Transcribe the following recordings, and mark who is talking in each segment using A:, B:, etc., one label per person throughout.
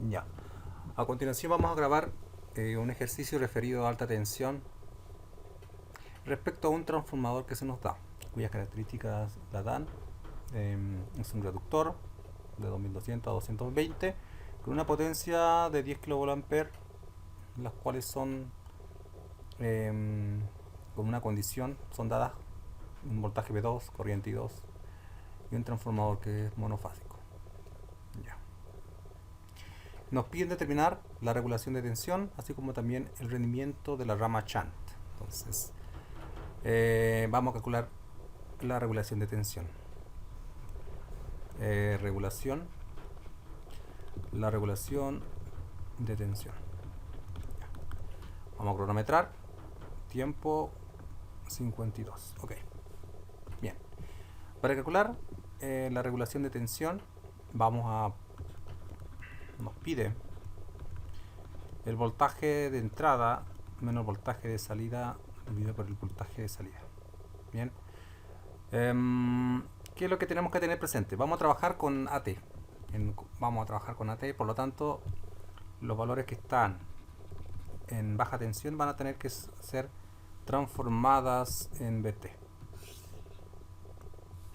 A: Ya. A continuación vamos a grabar un ejercicio referido a alta tensión respecto a un transformador que se nos da, cuyas características la dan. Es un reductor de 2200 a 220 con una potencia de 10 kVA, las cuales son con una condición, son dadas un voltaje V2, corriente I2 y un transformador que es monofásico. Ya. Nos piden determinar la regulación de tensión, así como también el rendimiento de la rama Shunt. Entonces, vamos a calcular la regulación de tensión. La regulación de tensión. Vamos a cronometrar. Tiempo 52. Ok. Bien. Para calcular la regulación de tensión, nos pide el voltaje de entrada menos el voltaje de salida dividido por el voltaje de salida. Bien. ¿Qué es lo que tenemos que tener presente? Vamos a trabajar con AT. Por lo tanto, los valores que están en baja tensión van a tener que ser transformadas en VT.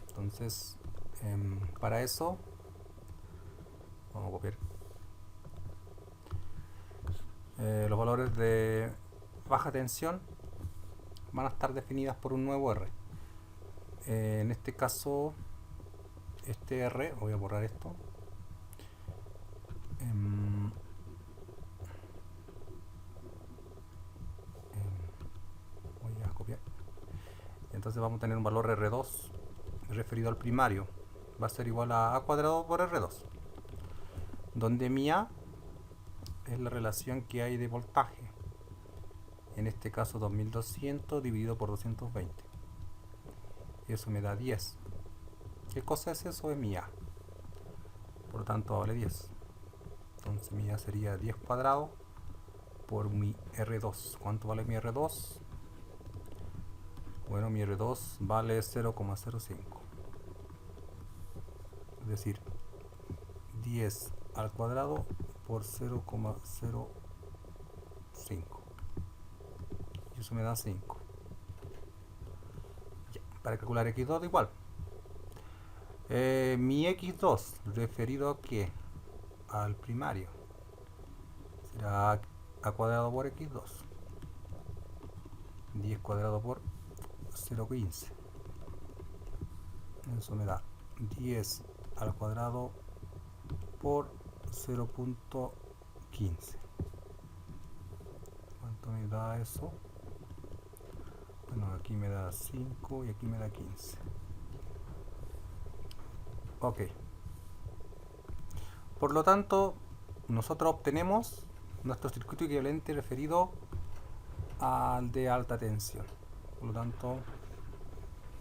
A: Entonces, para eso, vamos a copiar los valores de baja tensión van a estar definidas por un nuevo R. En este caso, este R, voy a borrar esto. Voy a copiar. Entonces vamos a tener un valor R2 referido al primario. Va a ser igual a A cuadrado por R2. Donde mi A es la relación que hay de voltaje. En este caso 2200 dividido por 220. Eso me da 10. ¿Qué cosa es eso? Es mi A. Por lo tanto vale 10. Entonces mi A sería 10 cuadrado por mi R2. ¿Cuánto vale mi R2? Bueno, mi R2 vale 0,05. Es decir, 10 al cuadrado por 0,05. Y eso me da 5. Ya, para calcular X2 igual. Mi X2 referido a qué? Al primario. Será A cuadrado por X2. 10 cuadrado por 0,15. Eso me da 10 al cuadrado por 0,15. ¿Cuánto me da eso? Bueno, aquí me da 5 y aquí me da 15. Ok. Por lo tanto, nosotros obtenemos nuestro circuito equivalente referido al de alta tensión. Por lo tanto,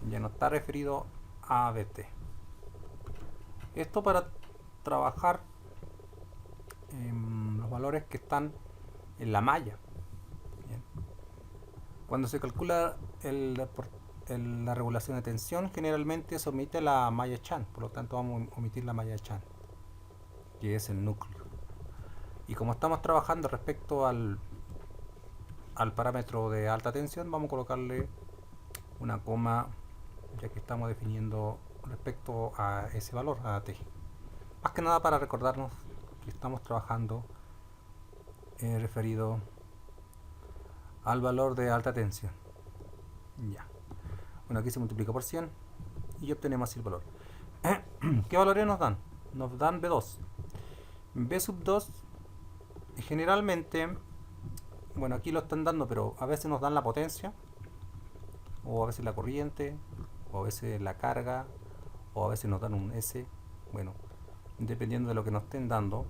A: ya no está referido a ABT. Esto para trabajar en los valores que están en la malla. Bien. Cuando se calcula la regulación de tensión, generalmente se omite la malla Shunt. Por lo tanto, vamos a omitir la malla Shunt, que es el núcleo. Y como estamos trabajando respecto al parámetro de alta tensión, vamos a colocarle una coma, ya que estamos definiendo respecto a ese valor, a T. Más que nada para recordarnos que estamos trabajando referido al valor de alta tensión. Ya. Bueno, aquí se multiplica por 100 y obtenemos así el valor. ¿Qué valores nos dan? Nos dan B2. B sub 2 generalmente, bueno, aquí lo están dando, pero a veces nos dan la potencia, o a veces la corriente, o a veces la carga, o a veces nos dan un S. Bueno, dependiendo de lo que nos estén dando,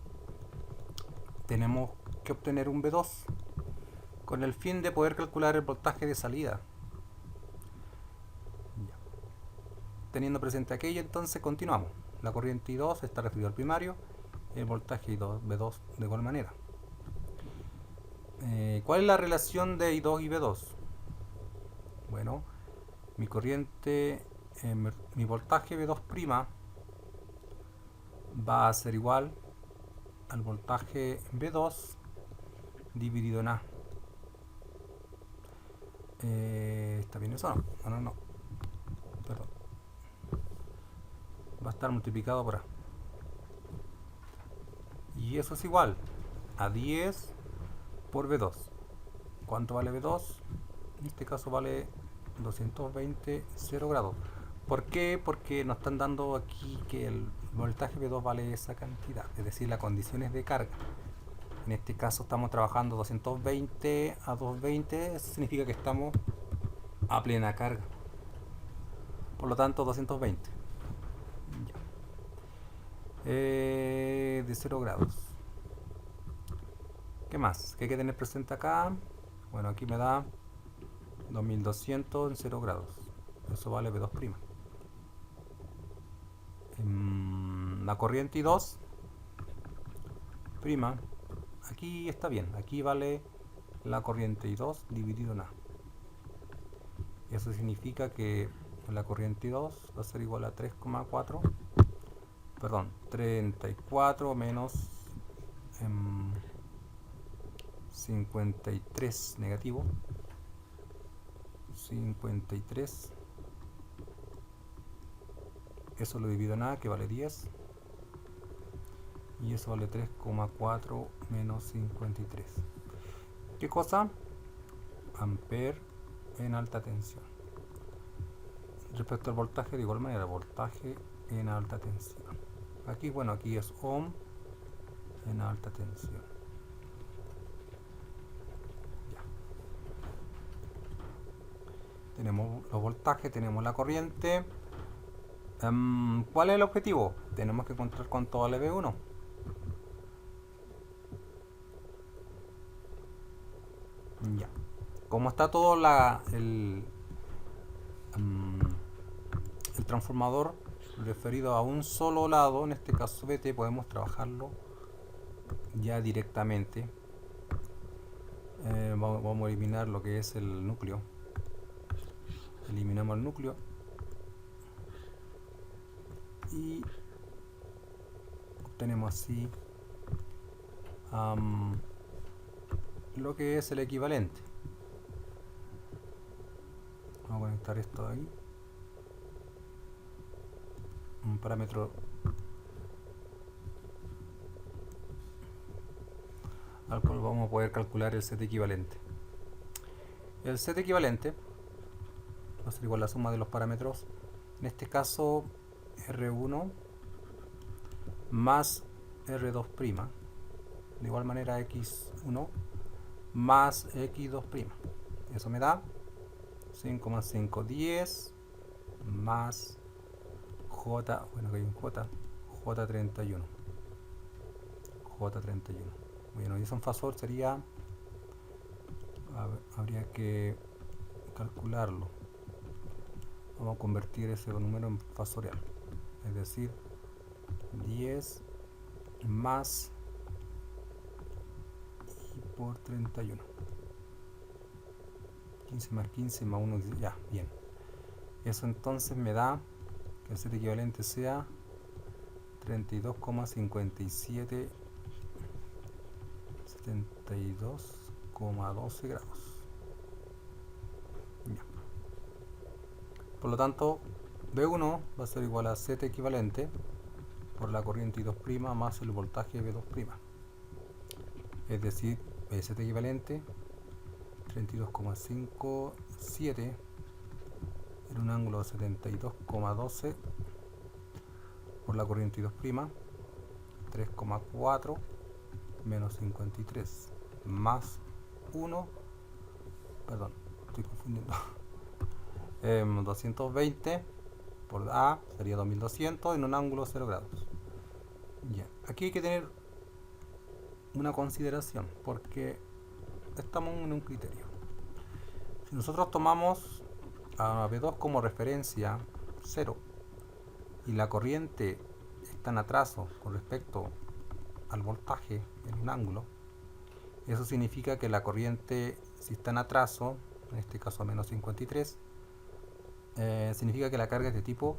A: tenemos que obtener un B2 con el fin de poder calcular el voltaje de salida. Ya. Teniendo presente aquello, entonces continuamos. La corriente I2 está referido al primario, el voltaje I2, B2 de igual manera. ¿Cuál es la relación de I2 y B2? Bueno, mi corriente, mi voltaje B2' va a ser igual al voltaje B2 dividido en A. ¿Está bien eso? No, no. Perdón. Va a estar multiplicado por A. Y eso es igual a 10 por B2. ¿Cuánto vale B2? En este caso vale 220 0 grados. ¿Por qué? Porque nos están dando aquí que el voltaje B2 vale esa cantidad, es decir, las condiciones de carga. En este caso estamos trabajando 220 a 220, eso significa que estamos a plena carga. Por lo tanto, 220. Ya. De 0 grados. ¿Qué más? ¿Qué hay que tener presente acá? Bueno, aquí me da 2200 en 0 grados. Eso vale B2'. La corriente I2 prima. Aquí está bien. Aquí vale la corriente I2 dividido en A. Eso significa que la corriente I2 va a ser igual a 3,4. Perdón, 34 menos 53 negativo. 53. Eso lo divido en A, que vale 10. Y eso vale 3,4 menos 53. ¿Qué cosa? Ampere en alta tensión. Respecto al voltaje, de igual manera, voltaje en alta tensión. Aquí, bueno, aquí es ohm en alta tensión. Ya. Tenemos los voltajes, tenemos la corriente. ¿Cuál es el objetivo? Tenemos que encontrar cuánto vale B1. Ya. Como está todo el transformador referido a un solo lado, en este caso BT, podemos trabajarlo ya directamente. Vamos a eliminar lo que es el núcleo. Eliminamos el núcleo y obtenemos así lo que es el equivalente. Vamos a conectar esto de ahí, un parámetro al cual vamos a poder calcular el set equivalente. El set equivalente va a ser igual a la suma de los parámetros, en este caso R1 más R2', de igual manera X1 más X2'. Eso me da 5,510 más J, bueno, que hay un J31. Bueno, y eso en fasor sería, habría que calcularlo. Vamos a convertir ese número en fasorial, es decir, 10 más y por 31. 15 más 15 más 1, ya, bien. Eso entonces me da que el set equivalente sea 32,57 72,12 grados. Ya. Por lo tanto, B1 va a ser igual a Z equivalente por la corriente I2' más el voltaje B2'. Es decir, Z equivalente 32,57 en un ángulo de 72,12 por la corriente I2', 3,4 menos 53 más 1, perdón, estoy confundiendo, 220 por A sería 2200 en un ángulo de 0 grados. Ya, aquí hay que tener una consideración porque estamos en un criterio. Si nosotros tomamos a B2 como referencia 0 y la corriente está en atraso con respecto al voltaje en un ángulo, eso significa que la corriente, si está en atraso, en este caso a menos 53, significa que la carga es de tipo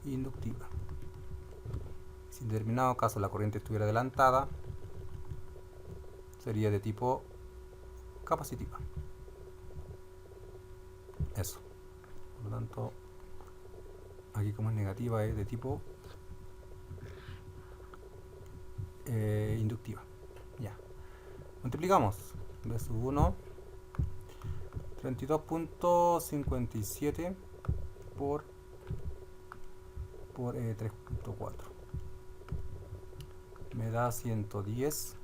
A: inductiva. Si en determinado caso la corriente estuviera adelantada, sería de tipo capacitiva. Eso. Por lo tanto, aquí como es negativa es de tipo inductiva. Ya. Multiplicamos. B sub 1, 32.57 por 3.4. Me da 110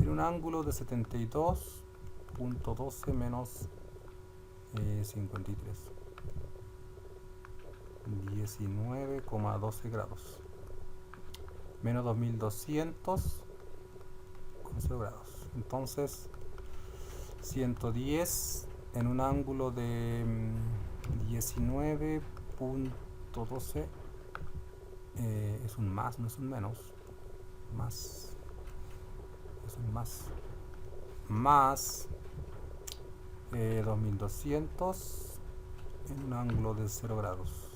A: en un ángulo de 72.12 menos 53. 19,12 grados. Menos 2200 con 0 grados. Entonces, 110 en un ángulo de 19.12 es un más, no es un menos. Más. Es un más. Más 2200 en un ángulo de 0 grados.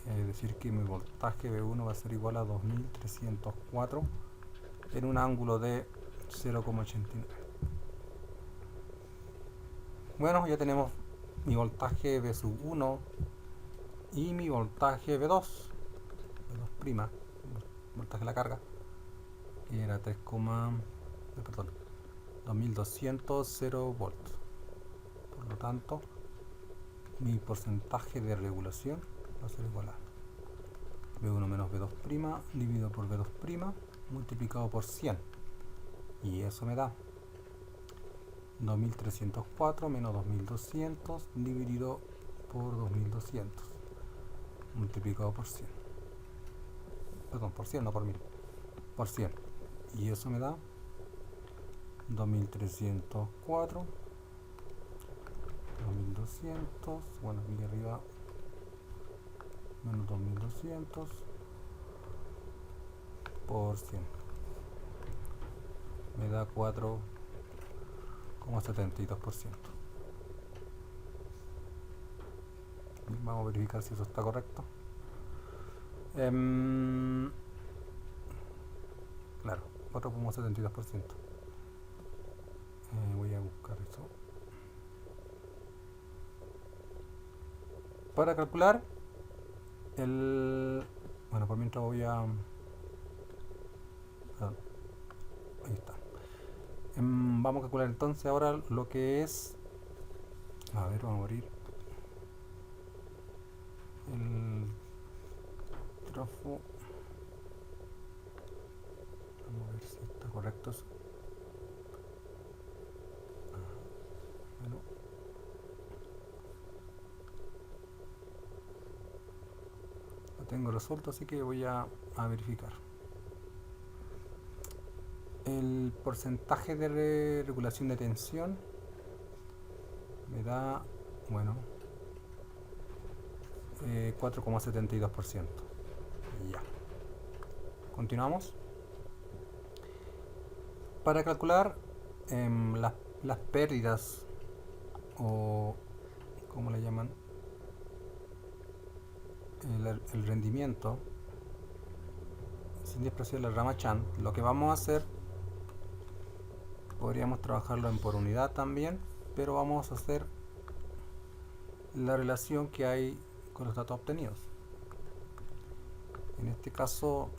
A: Es decir que mi voltaje V1 va a ser igual a 2304 en un ángulo de 0,89. Bueno, ya tenemos mi voltaje V sub 1 y mi voltaje V2, V2', voltaje de la carga, que era 2200 0 volts. Por lo tanto, mi porcentaje de regulación va a ser igual a V1 menos V2' dividido por V2' multiplicado por 100, y eso me da 2304 menos 2200 dividido por 2200 multiplicado por 100. Perdón, por 100, no por 1000, por 100, y eso me da 2304 2200, bueno, aquí arriba menos 2200 por 100 me da 4,72%. Vamos a verificar si eso está correcto. Claro, 4,72%. Voy a buscar eso para calcular el... Bueno, por mientras voy a... ahí está. Vamos a calcular entonces ahora lo que es... A ver, vamos a abrir el trofo. Vamos a ver si está correcto eso. Bueno. Lo tengo resuelto, así que voy a verificar. El porcentaje de regulación de tensión me da, bueno, 4,72%. Ya. Continuamos. Para calcular las pérdidas, o ¿cómo le llaman? El rendimiento sin dispersión de la rama Chant, lo que vamos a hacer, podríamos trabajarlo en por unidad también, pero vamos a hacer la relación que hay con los datos obtenidos. En este caso,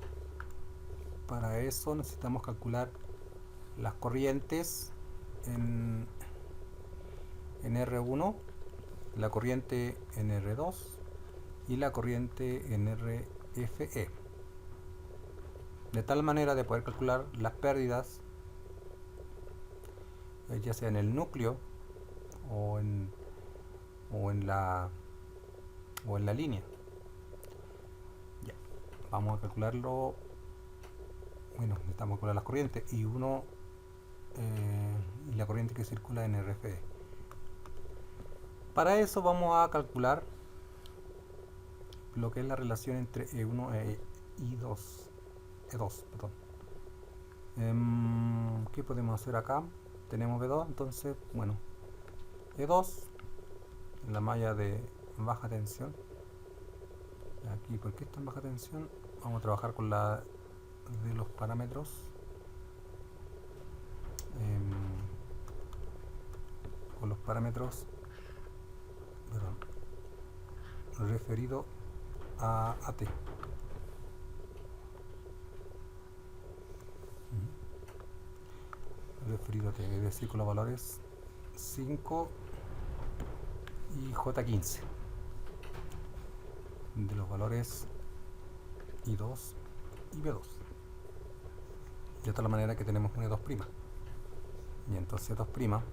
A: para eso necesitamos calcular las corrientes en R1, la corriente en R2 y la corriente en RFE, de tal manera de poder calcular las pérdidas ya sea en el núcleo o en la línea. Ya, vamos a calcularlo. Bueno, necesitamos calcular las corrientes y la corriente que circula en RFE. Para eso vamos a calcular lo que es la relación entre E1 e E2. ¿Qué podemos hacer acá? Tenemos V2, entonces, bueno, E2, la malla de baja tensión, Aquí, ¿por qué está en baja tensión? Vamos a trabajar con la de los parámetros. Con los parámetros, perdón, referido a AT. Referido a T, es decir, con los valores 5 y J15 de los valores I2 y B2, de tal manera que tenemos una E2', y entonces E2'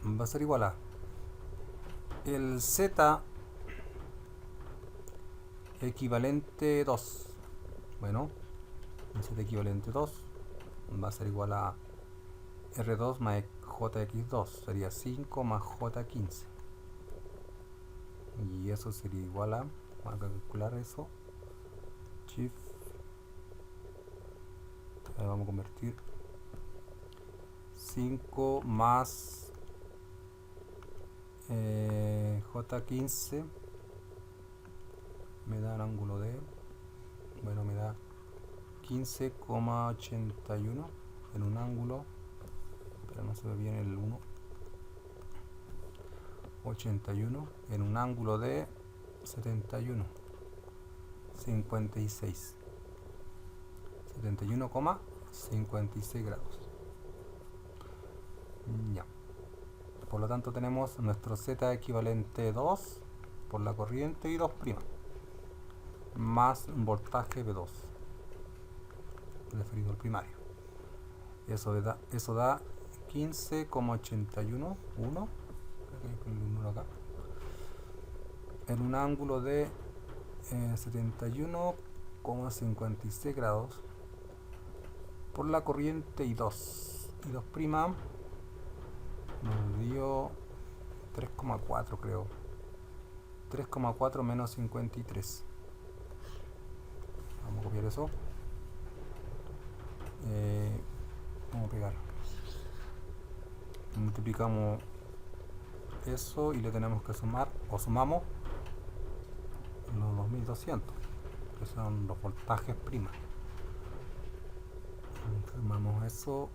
A: va a ser igual a el Z equivalente 2. Bueno, el Z equivalente 2 va a ser igual a R2 más JX2, sería 5 más J15, y eso sería igual a, vamos a calcular eso, Shift, vamos a convertir 5 más J15 me da un ángulo de, bueno, me da 15,81 en un ángulo, pero no se ve bien el 1, 81 en un ángulo de 71, 56, 71,56 grados. Ya. Por lo tanto tenemos nuestro Z equivalente 2 por la corriente y 2' más un voltaje B2 referido al primario. Eso da 15,81 en un ángulo de 71,56 grados por la corriente I2. I2' nos dio 3,4, creo. 3,4 menos 53. Vamos a copiar eso. Vamos a pegar. Multiplicamos eso y le tenemos que sumar, o sumamos los 2200, que son los voltajes prima. Sumamos eso.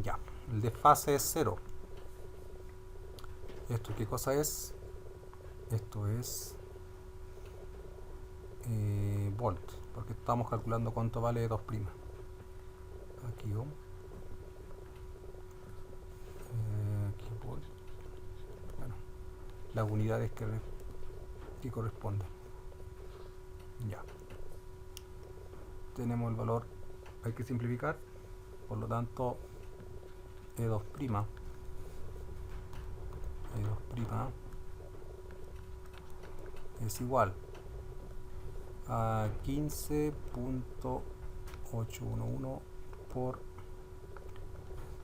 A: Ya. El desfase es 0. ¿Esto qué cosa es? Esto es volt, porque estamos calculando cuánto vale 2'. Aquí aquí volt. Bueno, las unidades que corresponden. Ya. Tenemos el valor, hay que simplificar, por lo tanto E2' es igual a 15.811 por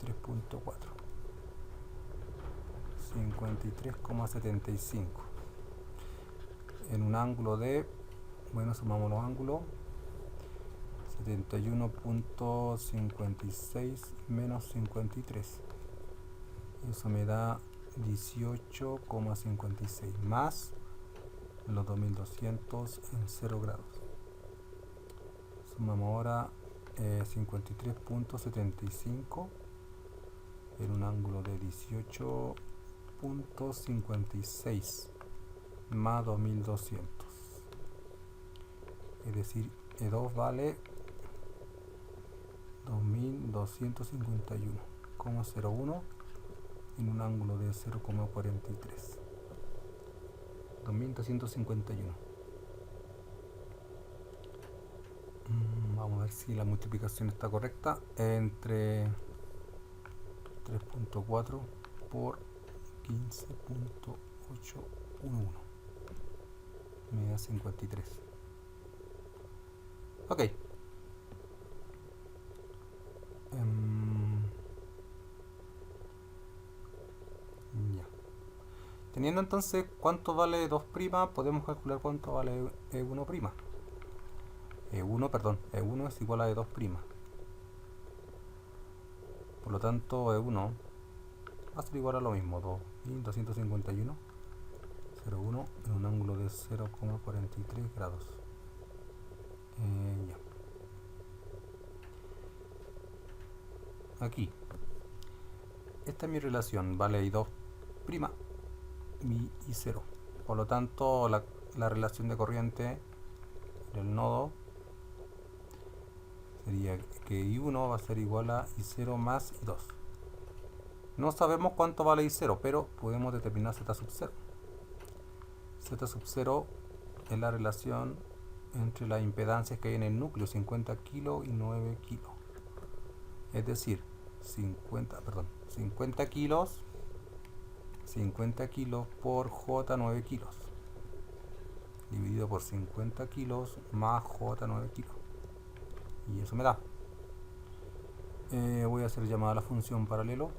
A: 3.4, 53,75 en un ángulo de, bueno, sumamos los ángulos, 71.56 menos 53, eso me da 18,56 más los 2200 en 0 grados. Sumamos ahora 53.75 en un ángulo de 18.56 más 2200, es decir, E2 vale 2251,01 en un ángulo de 0,43. 2251. Vamos a ver si la multiplicación está correcta. Entre 3.4 por 15.811 me da 53. Ok. Ya. Teniendo entonces cuánto vale 2', podemos calcular cuánto vale E1'. E1 es igual a E2'. Por lo tanto, E1 va a ser igual a lo mismo, 2251 0,1 en un ángulo de 0,43 grados. Ya. Aquí, esta es mi relación, vale I2' y 0. Por lo tanto, la relación de corriente del nodo sería que I1 va a ser igual a I0 más I2. No sabemos cuánto vale I0, pero podemos determinar Z sub 0. Z sub 0 es la relación entre las impedancias que hay en el núcleo, 50 kilos y 9 kilos. Es decir, 50 kilos por J 9 kilos dividido por 50 kilos más J 9 kilos. Y eso me da. Voy a hacer llamada a la función paralelo.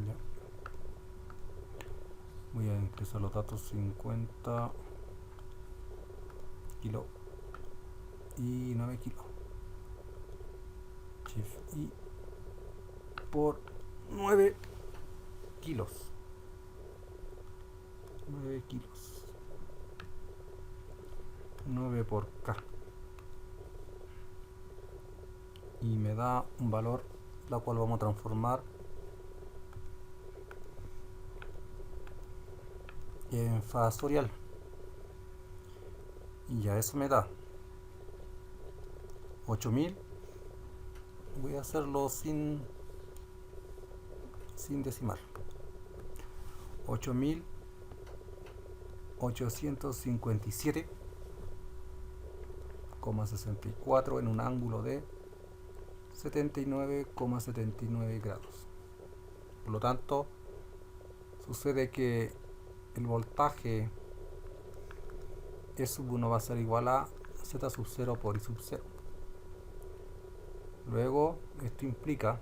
A: Ya. Voy a ingresar los datos 50 kilos y 9 kilos. Shift I por 9 kilos. 9 kilos. 9 por K. Y me da un valor, la cual vamos a transformar en fasorial. Y ya eso me da 8000. Voy a hacerlo sin decimal. 8857,64 en un ángulo de 79,79 grados. Por lo tanto, sucede que el voltaje E sub 1 va a ser igual a Z sub 0 por I sub 0. Luego, esto implica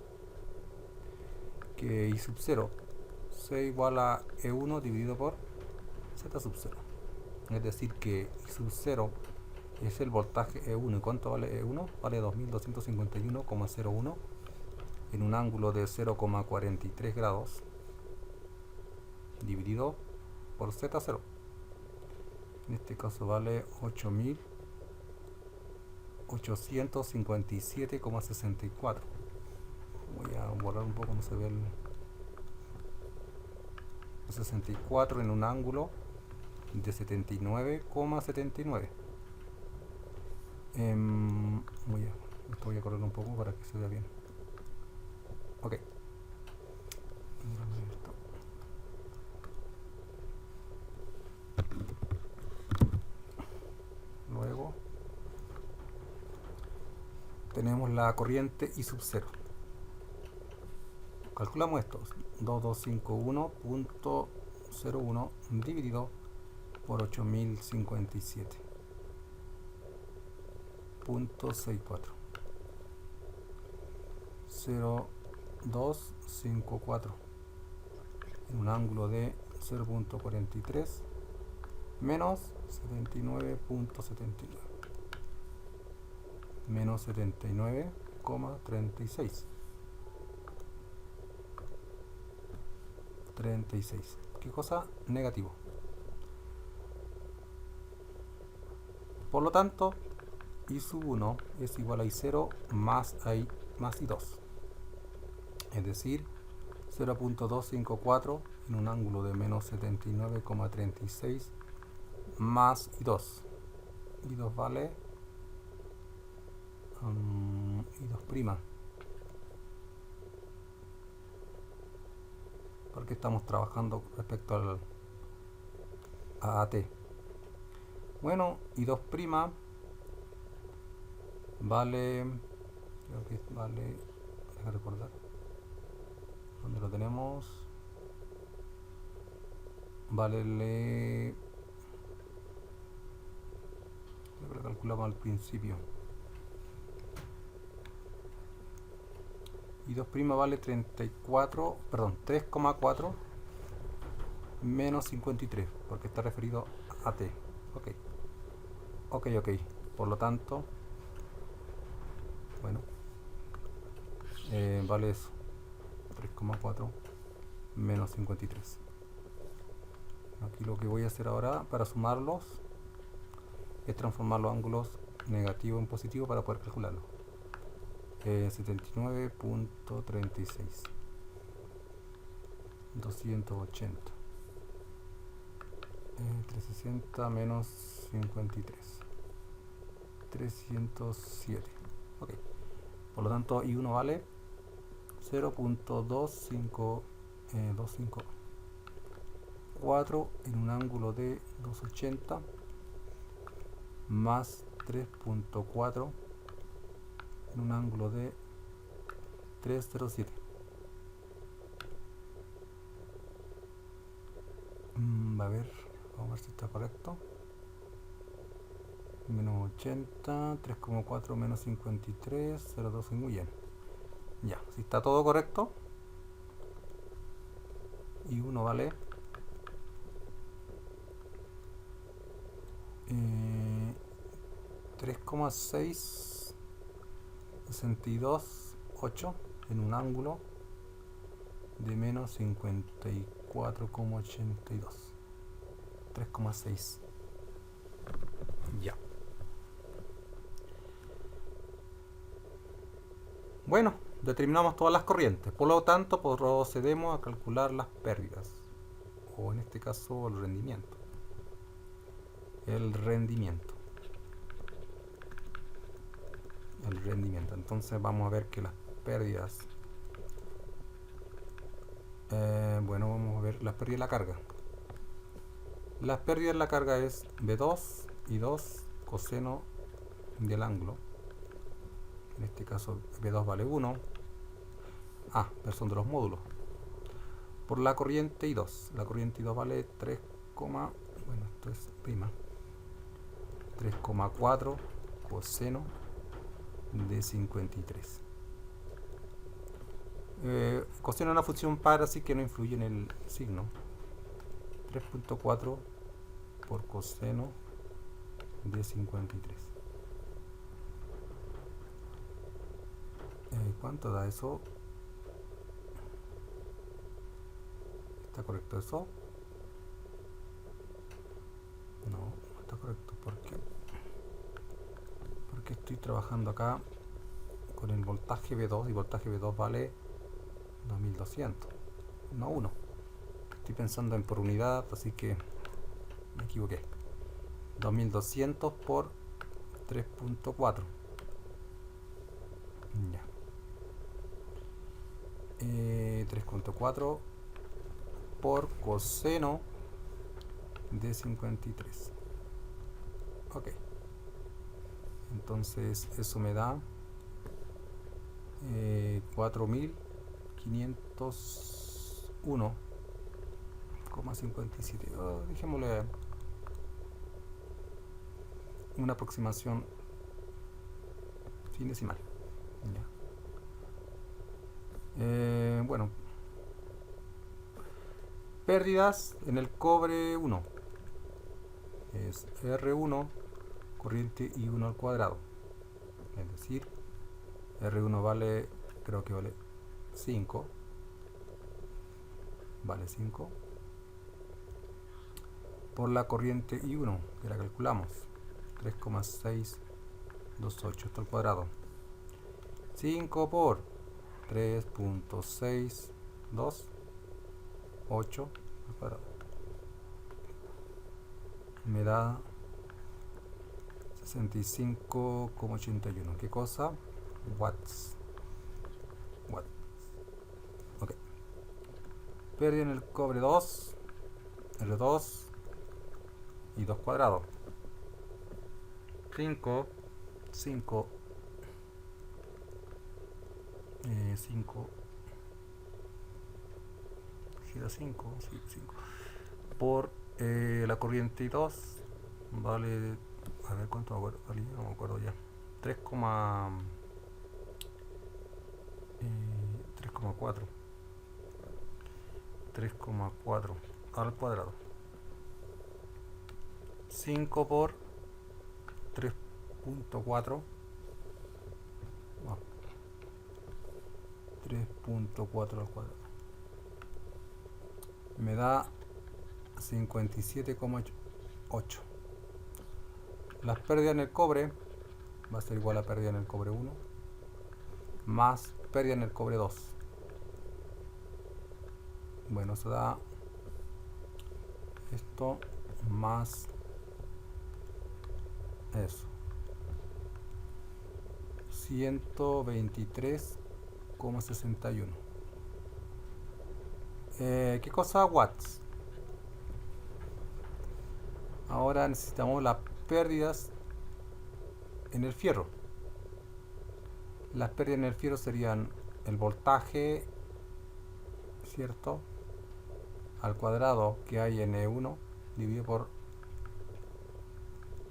A: que I sub 0 sea igual a E1 dividido por Z sub 0. Es decir, que I sub 0 es el voltaje E1. ¿Y cuánto vale E1? Vale 2251,01 en un ángulo de 0,43 grados dividido por Z0. En este caso vale 8857,64. Voy a borrar un poco, no se ve el 64 en un ángulo de 79,79. Esto voy a correr un poco para que se vea bien. Ok. Luego tenemos la corriente I sub 0. Calculamos esto: 2251.01 dividido por 8057.64. 0254 en un ángulo de 0,43 menos 79,79 menos 79,36. 36. ¿Qué cosa? Negativo. Por lo tanto, I sub 1 es igual a I0 más I2. Es decir, 0.254 en un ángulo de menos 79,36 más I2. I2 vale I2'. Porque estamos trabajando respecto a AT. Bueno, I2' vale, creo que vale, déjame recordar, ¿dónde lo tenemos? Vale, creo que lo calculamos al principio. I2' vale 3,4 menos 53, porque está referido a T. Ok. Por lo tanto, Bueno, vale eso, 3,4 menos 53. Aquí lo que voy a hacer ahora para sumarlos es transformar los ángulos negativos en positivo para poder calcularlo. 79.36, 280, 360 menos 53, 307. Ok, por lo tanto I1 vale 0.254 en un ángulo de 280 más 3.4 en un ángulo de 307. A ver, vamos a ver si está correcto. Menos 80, 3,4 menos 53, 0,2, muy bien. Ya, si está todo correcto, y 1 vale 3,662,8 en un ángulo de menos 54,82. 3,6. Ya. Bueno, determinamos todas las corrientes, por lo tanto procedemos a calcular las pérdidas, o en este caso el rendimiento. El rendimiento. Entonces vamos a ver que las pérdidas, bueno, vamos a ver las pérdidas de la carga. Las pérdidas de la carga es B2 y 2 coseno del ángulo. En este caso B2 vale 1. Son de los módulos. Por la corriente I2. La corriente I2 vale 3, bueno, esto es prima. 3,4 coseno de 53. Coseno es una función par, así que no influye en el signo. 3.4 por coseno de 53. ¿Cuánto da eso? ¿Está correcto eso? No, no está correcto. ¿Por qué? Porque estoy trabajando acá con el voltaje B2 y voltaje B2 vale 2200, no 1. Estoy pensando en por unidad, así que me equivoqué. 2200 por 3.4. Ya. 3.4 por coseno de 53. Ok. Entonces eso me da 4501,57. Dejémosle una aproximación finitesimal. Bueno, pérdidas en el cobre 1 es R1 corriente I1 al cuadrado, es decir, R1 vale, creo que vale 5, por la corriente I1, que la calculamos, 3,628, esto al cuadrado. 5 por 3.628 al cuadrado me da 65,81. ¿Qué cosa? Watts. Ok. Pérdida en el cobre 2, R2 y 2 cuadrados. 5 gira 5, sí, 5 por la corriente I2 vale, a ver cuánto valía, no me acuerdo ya, 3,4 al cuadrado. 5 por 3.4, 3.4 al cuadrado. Me da 57,8. Las pérdidas en el cobre va a ser igual a pérdida en el cobre 1 más pérdida en el cobre 2. Bueno, eso da esto más eso. 123,61. ¿Qué cosa? Watts. Ahora necesitamos las pérdidas en el fierro. Las pérdidas en el fierro serían el voltaje, ¿cierto?, al cuadrado que hay en E1 dividido por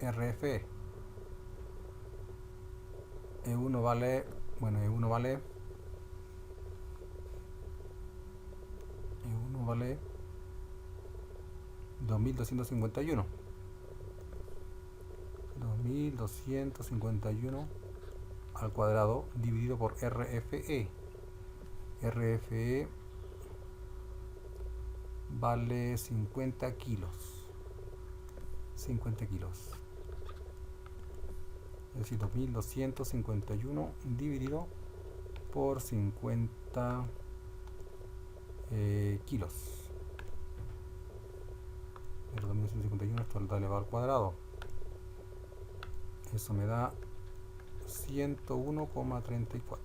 A: RFE. E1 vale, bueno, E1 vale 2251. 2251 al cuadrado dividido por RFE. RFE vale 50 kilos. 50 kilos. Es decir, 2251 dividido por 50 kilos. El 2251 esto lo elevado al cuadrado. Eso me da 101,34.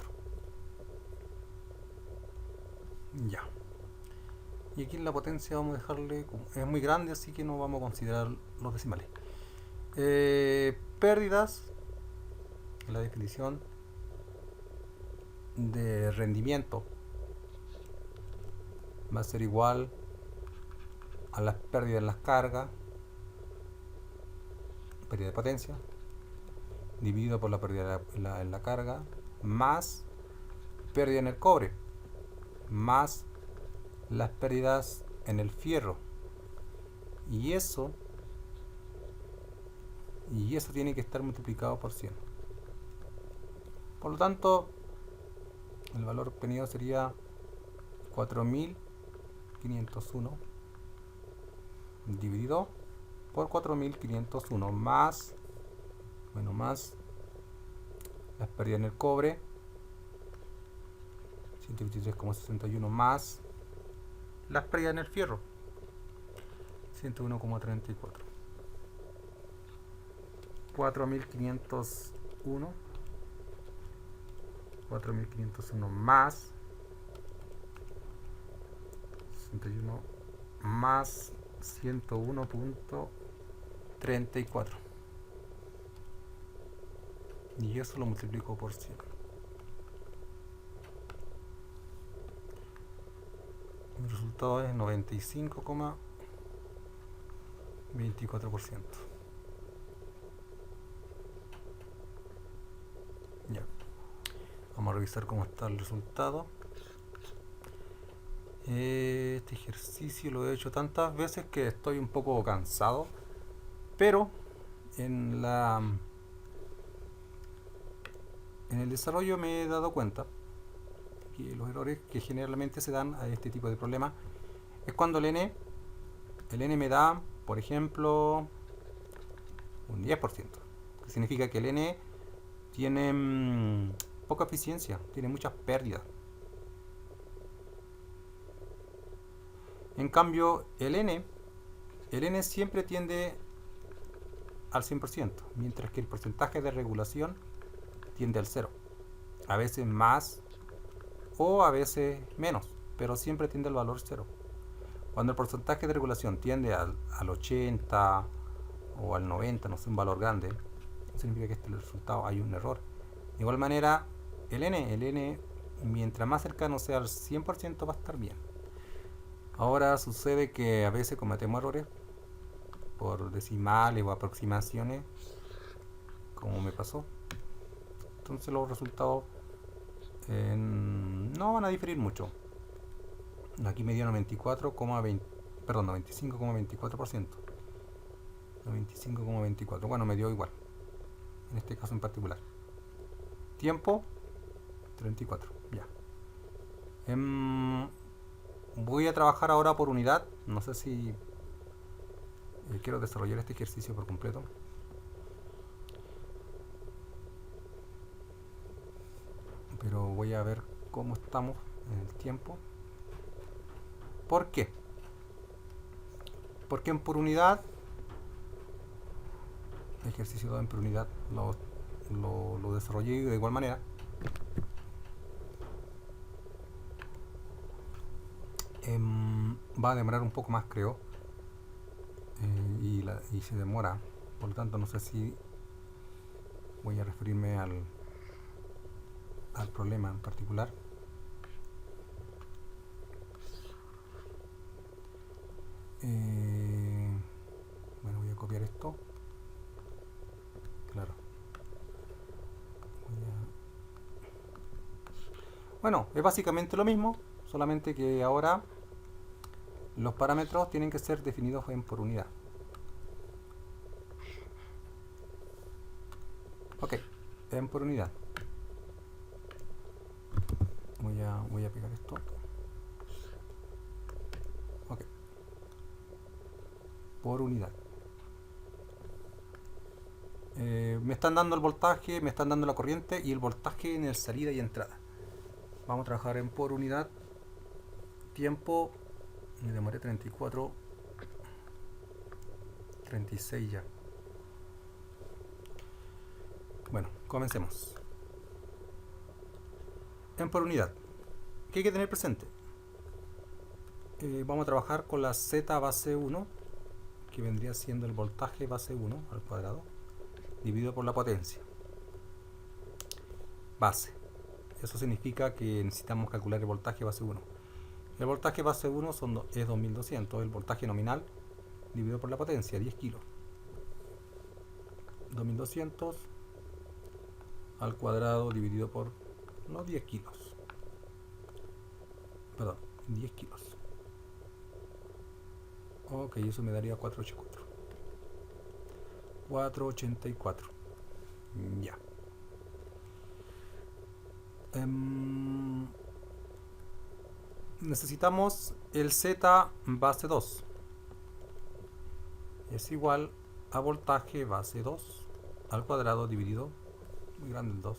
A: Ya. Y aquí en la potencia vamos a dejarle, es muy grande, así que no vamos a considerar los decimales. Pérdidas, la definición de rendimiento va a ser igual a las pérdidas en las cargas, pérdida de potencia, dividido por la pérdida en la carga, más pérdida en el cobre, más las pérdidas en el fierro. Y eso tiene que estar multiplicado por 100. Por lo tanto, el valor obtenido sería 4501 dividido por 4501 más, bueno, más las pérdidas en el cobre, 123,61 más las pérdidas en el fierro, 101,34. 4501 más 61 más 101.34, y eso lo multiplico por 100. El resultado es 95,24%. Ya. Vamos a revisar cómo está el resultado. Este ejercicio lo he hecho tantas veces que estoy un poco cansado, pero en el desarrollo me he dado cuenta que los errores que generalmente se dan a este tipo de problemas es cuando el n me da, por ejemplo, un 10%, que significa que el n tiene poca eficiencia, tiene muchas pérdidas. En cambio, el n siempre tiende al 100%, mientras que el porcentaje de regulación tiende al 0. A veces más o a veces menos, pero siempre tiende al valor 0. Cuando el porcentaje de regulación tiende al 80 o al 90, no sé, un valor grande, significa que este resultado hay un error. De igual manera, el n, mientras más cercano sea al 100%, va a estar bien. Ahora sucede que a veces cometemos errores por decimales o aproximaciones, como me pasó. Entonces los resultados no van a diferir mucho. Aquí me dio 95,24%. 95,24. Bueno, me dio igual. En este caso en particular. Tiempo, 34. Ya. Voy a trabajar ahora por unidad. No sé si quiero desarrollar este ejercicio por completo. Pero voy a ver cómo estamos en el tiempo. ¿Por qué? Porque en por unidad, ejercicio 2 en por unidad, lo desarrollé de igual manera. Va a demorar un poco más, creo. Y se demora. Por lo tanto, no sé si voy a referirme al problema en particular. Bueno, voy a copiar esto. Claro. Bueno, es básicamente lo mismo, solamente que ahora los parámetros tienen que ser definidos en por unidad. Ok, en por unidad. Voy a pegar esto. Ok. Por unidad. Me están dando el voltaje, me están dando la corriente y el voltaje en el salida y entrada. Vamos a trabajar en por unidad. Tiempo, me demoré 34, 36 ya. Bueno, comencemos. En por unidad, ¿qué hay que tener presente? Vamos a trabajar con la Z base 1, que vendría siendo el voltaje base 1 al cuadrado, dividido por la potencia. Base. Eso significa que necesitamos calcular el voltaje base 1. El voltaje base 1 es 2200, el voltaje nominal dividido por la potencia, 10 kilos. 2200 al cuadrado dividido por los 10 kilos. Perdón, 10 kilos. Ok, eso me daría 484. 484. Ya. Necesitamos el Z base 2. Es igual a voltaje base 2 al cuadrado dividido, muy grande el 2,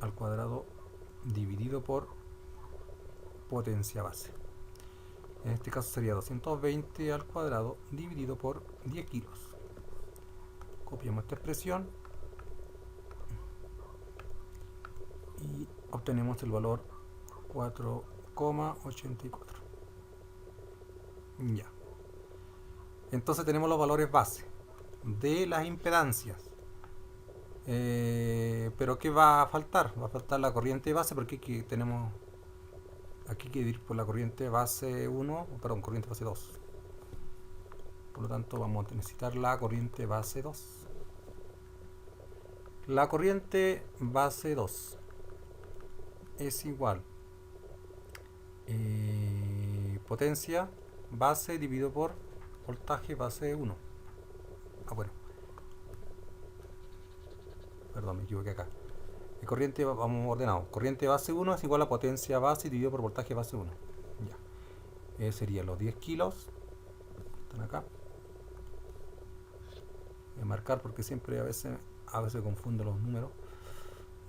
A: al cuadrado dividido por potencia base. En este caso sería 220 al cuadrado dividido por 10 kilos. Copiamos esta expresión y obtenemos el valor 4,84. Ya. Entonces tenemos los valores base de las impedancias. Pero ¿qué va a faltar? Va a faltar la corriente base porque aquí tenemos... Aquí hay que ir por la corriente base 1, perdón, corriente base 2. Por lo tanto vamos a necesitar la corriente base 2. La corriente base 2 es igual potencia base dividido por voltaje base 1. Bueno. Perdón, me equivoqué acá. Corriente, vamos ordenado. Corriente base 1 es igual a potencia base dividido por voltaje base 1. Ya. Serían los 10 kilos. Están acá. Voy a marcar porque siempre a veces confundo los números.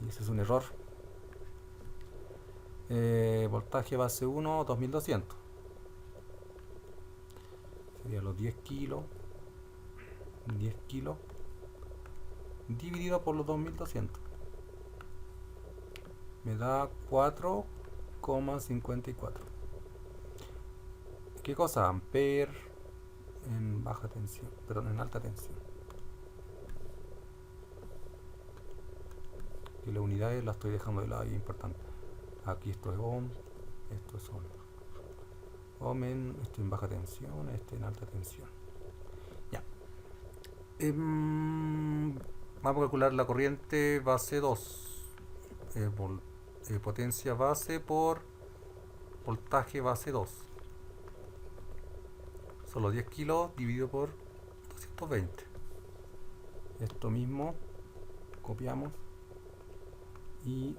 A: Y ese es un error. Voltaje base 1, 2200. Serían los 10 kilos. 10 kilos. Dividido por los 2200. Me da 4,54. ¿Qué cosa? Ampere en baja tensión, perdón, en alta tensión. Y las unidades las estoy dejando de lado, y es importante. Aquí esto es ohm, esto es ohm. Ohm esto en baja tensión, este en alta tensión. Ya. Vamos a calcular la corriente base 2. Potencia base por voltaje base 2. Solo 10 kilos dividido por 220. Esto mismo copiamos y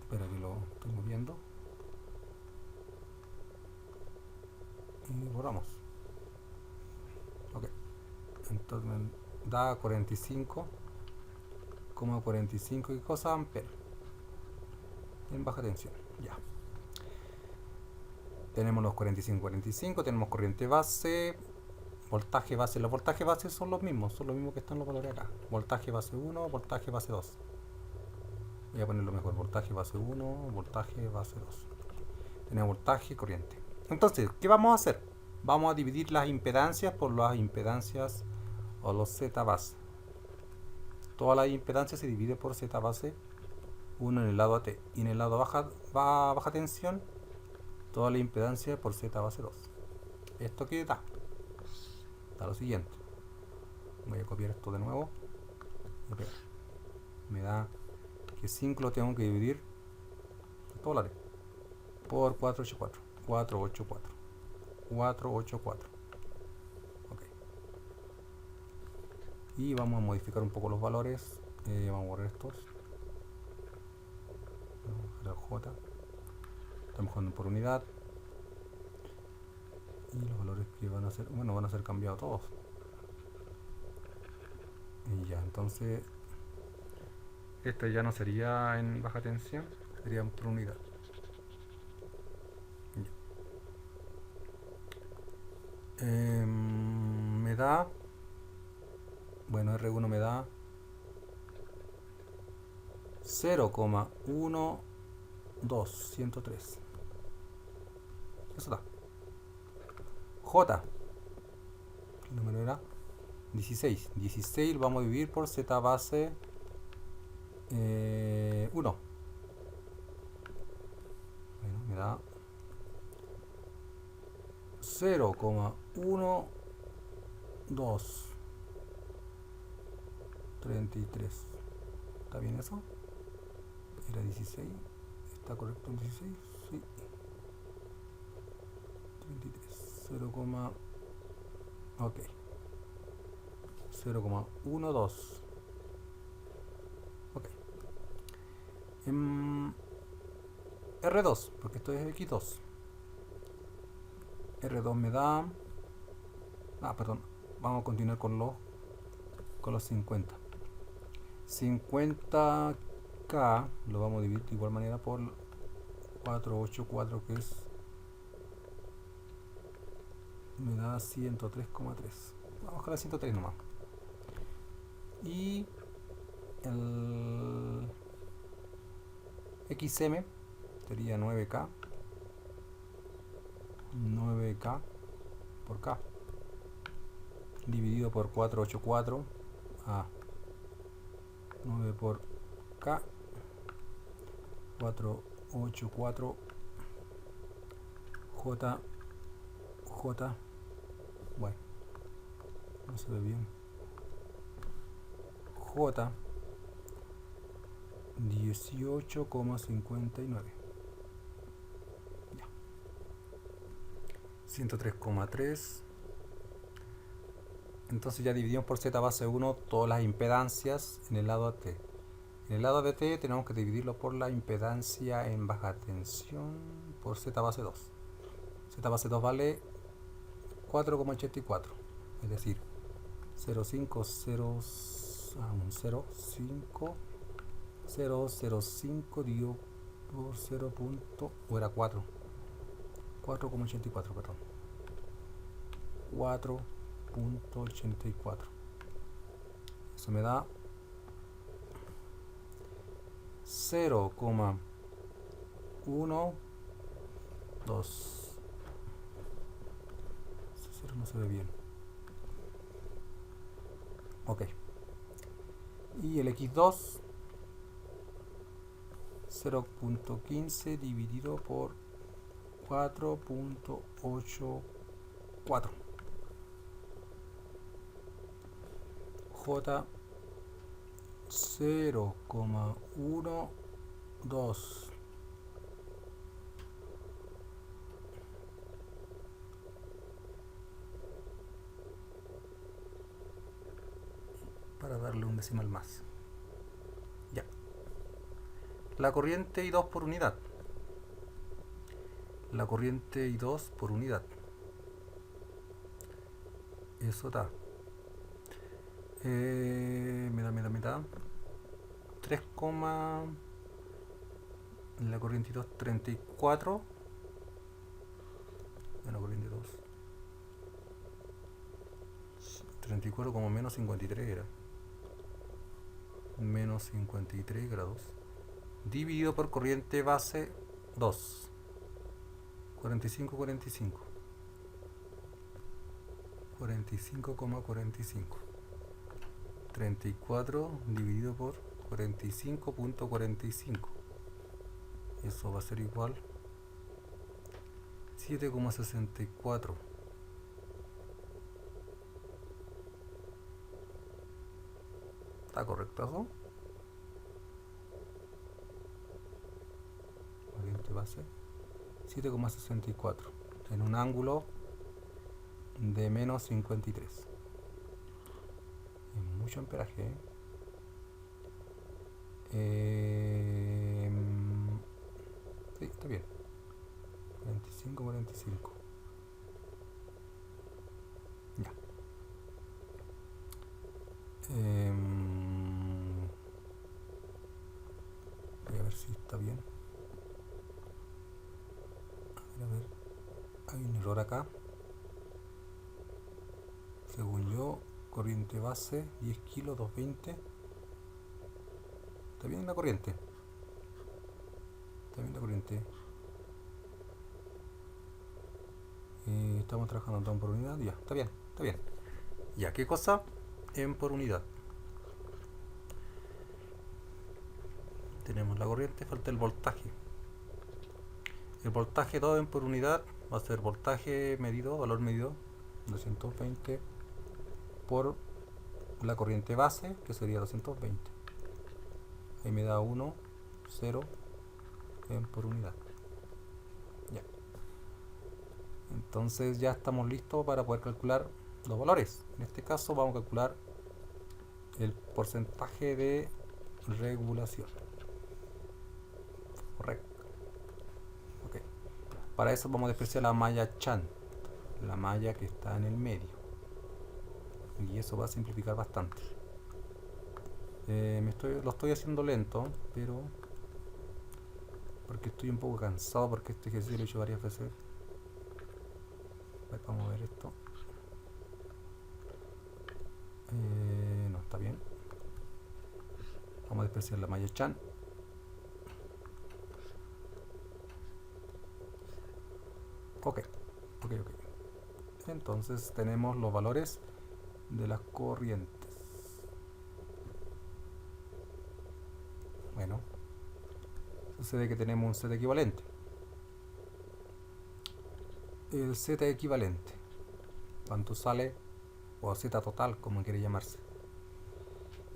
A: espera que lo estoy moviendo. borramos. Ok, entonces da 45,45 y cosas amperes en baja tensión. Ya tenemos los 45, tenemos corriente base, voltaje base. Los voltajes base son los mismos que están los valores acá. Voltaje base 1, voltaje base 2. Voy a ponerlo mejor, voltaje base 1, voltaje base 2. Tenemos voltaje, corriente. Entonces, ¿qué vamos a hacer? Vamos a dividir las impedancias por las impedancias o los Z base. Toda la impedancia se divide por Z base 1 en el lado AT. Y en el lado baja tensión, toda la impedancia por Z base 2. ¿Esto qué da? Da lo siguiente. Voy a copiar esto de nuevo. Me da que 5 lo tengo que dividir dólares por 484. 484. 484. Ok. Y vamos a modificar un poco los valores. Vamos a borrar estos. La J. Estamos jugando por unidad. Y los valores que van a ser, bueno, van a ser cambiados todos. Y ya, entonces este ya no sería en baja tensión, sería por unidad. Me da, bueno, R1 me da 0,1203. Eso da. J, ¿qué número era? 16. 16 lo vamos a dividir por Z base 1. Bueno, me da 0,1233. ¿Está bien eso? Era 16. ¿Está correcto en 16? Sí. 33. 0, ok. 0,12. Ok. R2, porque esto es X2. R2 me da... perdón. Vamos a continuar con los 50. 50K lo vamos a dividir de igual manera por 484, que es... me da 103,3. Vamos con la 103 nomás. Y el XM sería 9K por K dividido por 484. 9 por K, 484 J, bueno, no se ve bien. J 18,59. Ya. 103,3. Entonces ya dividimos por Z base 1 todas las impedancias en el lado AT. En el lado AT tenemos que dividirlo por la impedancia en baja tensión por Z base 2. Z base 2 vale 4,84, es decir, 0,5 dividido por 0. O era 4,84, perdón. 4,84. Eso me da 0,12. Ese 0 no se ve bien. Ok. Y el X2, 0,15 dividido por 4,84. J 0,12. Para darle un decimal más. Ya. La corriente I2 por unidad. La corriente I2 por unidad. Eso da. Me da 3, en la corriente 2, 34. En la corriente 2. 34 como menos 53 era. Menos 53 grados. Dividido por corriente base 2. 45, 45. 45,45. 34 dividido por 45.45. Eso va a ser igual 7,64. ¿Está correcto eso? Corriente base 7,64 en un ángulo de menos 53. Es mucho amperaje, sí, está bien. 45, 45. Ya. Voy a ver si está bien. A ver. Hay un error acá. Según yo, corriente base 10 kilos, 220. Está bien la corriente. Está bien la corriente. Estamos trabajando en ton por unidad. Ya, está bien, está bien. Ya, ¿qué cosa? En por unidad. Tenemos la corriente, falta el voltaje. El voltaje todo en por unidad va a ser voltaje medido, valor medido, 220 por la corriente base, que sería 220. Ahí me da 1, 0 en por unidad. Ya. Entonces ya estamos listos para poder calcular los valores. En este caso vamos a calcular el porcentaje de regulación. Correcto. Ok. Para eso vamos a despreciar la malla Chant, la malla que está en el medio. Y eso va a simplificar bastante. Lo estoy haciendo lento, pero porque estoy un poco cansado, porque este ejercicio lo he hecho varias veces. Vamos a ver esto. No está bien. Vamos a despreciar la malla Chant. Ok. Entonces tenemos los valores de las corrientes. Bueno, sucede que tenemos un Z equivalente. El Z equivalente, ¿cuánto sale? O Z total, como quiere llamarse.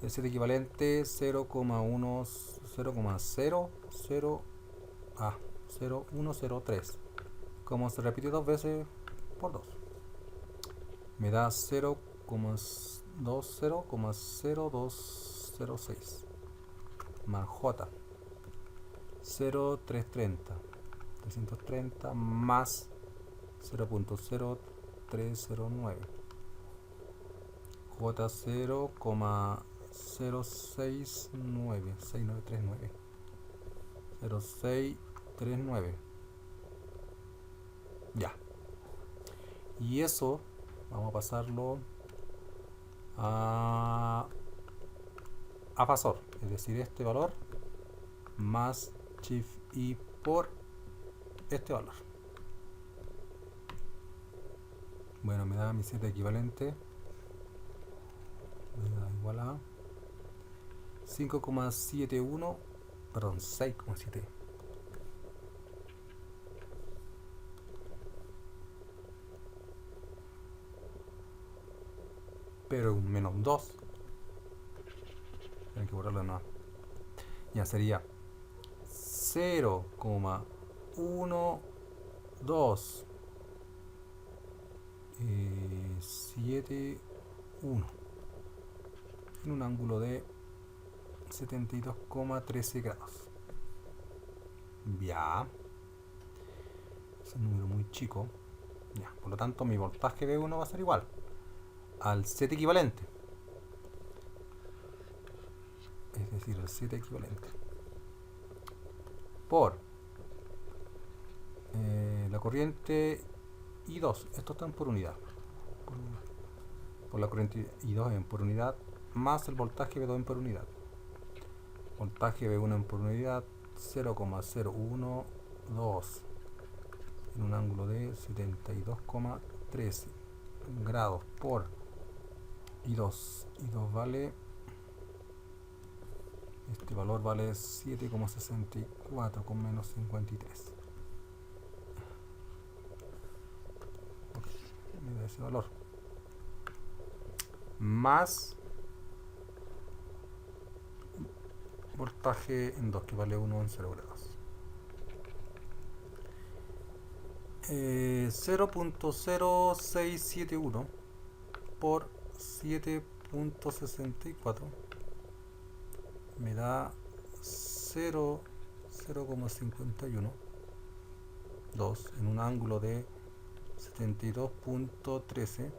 A: El Z equivalente 0,0103. Como se repite dos veces por 2, me da 0,20,0206 más J 0,330 330 más 0,0309 J 0,069 6939 0639. Ya. Y eso vamos a pasarlo a fasor, es decir, este valor más Shift I por este valor. Bueno, me da mi Z equivalente, me da igual a 5,71, perdón, 6,7. Pero un menos 2. Hay que borrarlo de nuevo. Ya sería 0,1271 en un ángulo de 72,13 grados. Ya. Es un número muy chico. Ya. Por lo tanto, mi voltaje B1 va a ser igual al set equivalente. Es decir, el set equivalente. Por la corriente I2. Esto está en por unidad. Por la corriente I2 en por unidad. Más el voltaje V2 en por unidad. Voltaje V1 en por unidad 0,012 en un ángulo de 72,13 grados por I2. I2 vale, este valor vale 7,64 con menos 53. Me da ese valor. Más voltaje en 2 que vale 1 en 0 grados. 0.0671 por 7.64 me da 0,51 2 en un ángulo de 72.13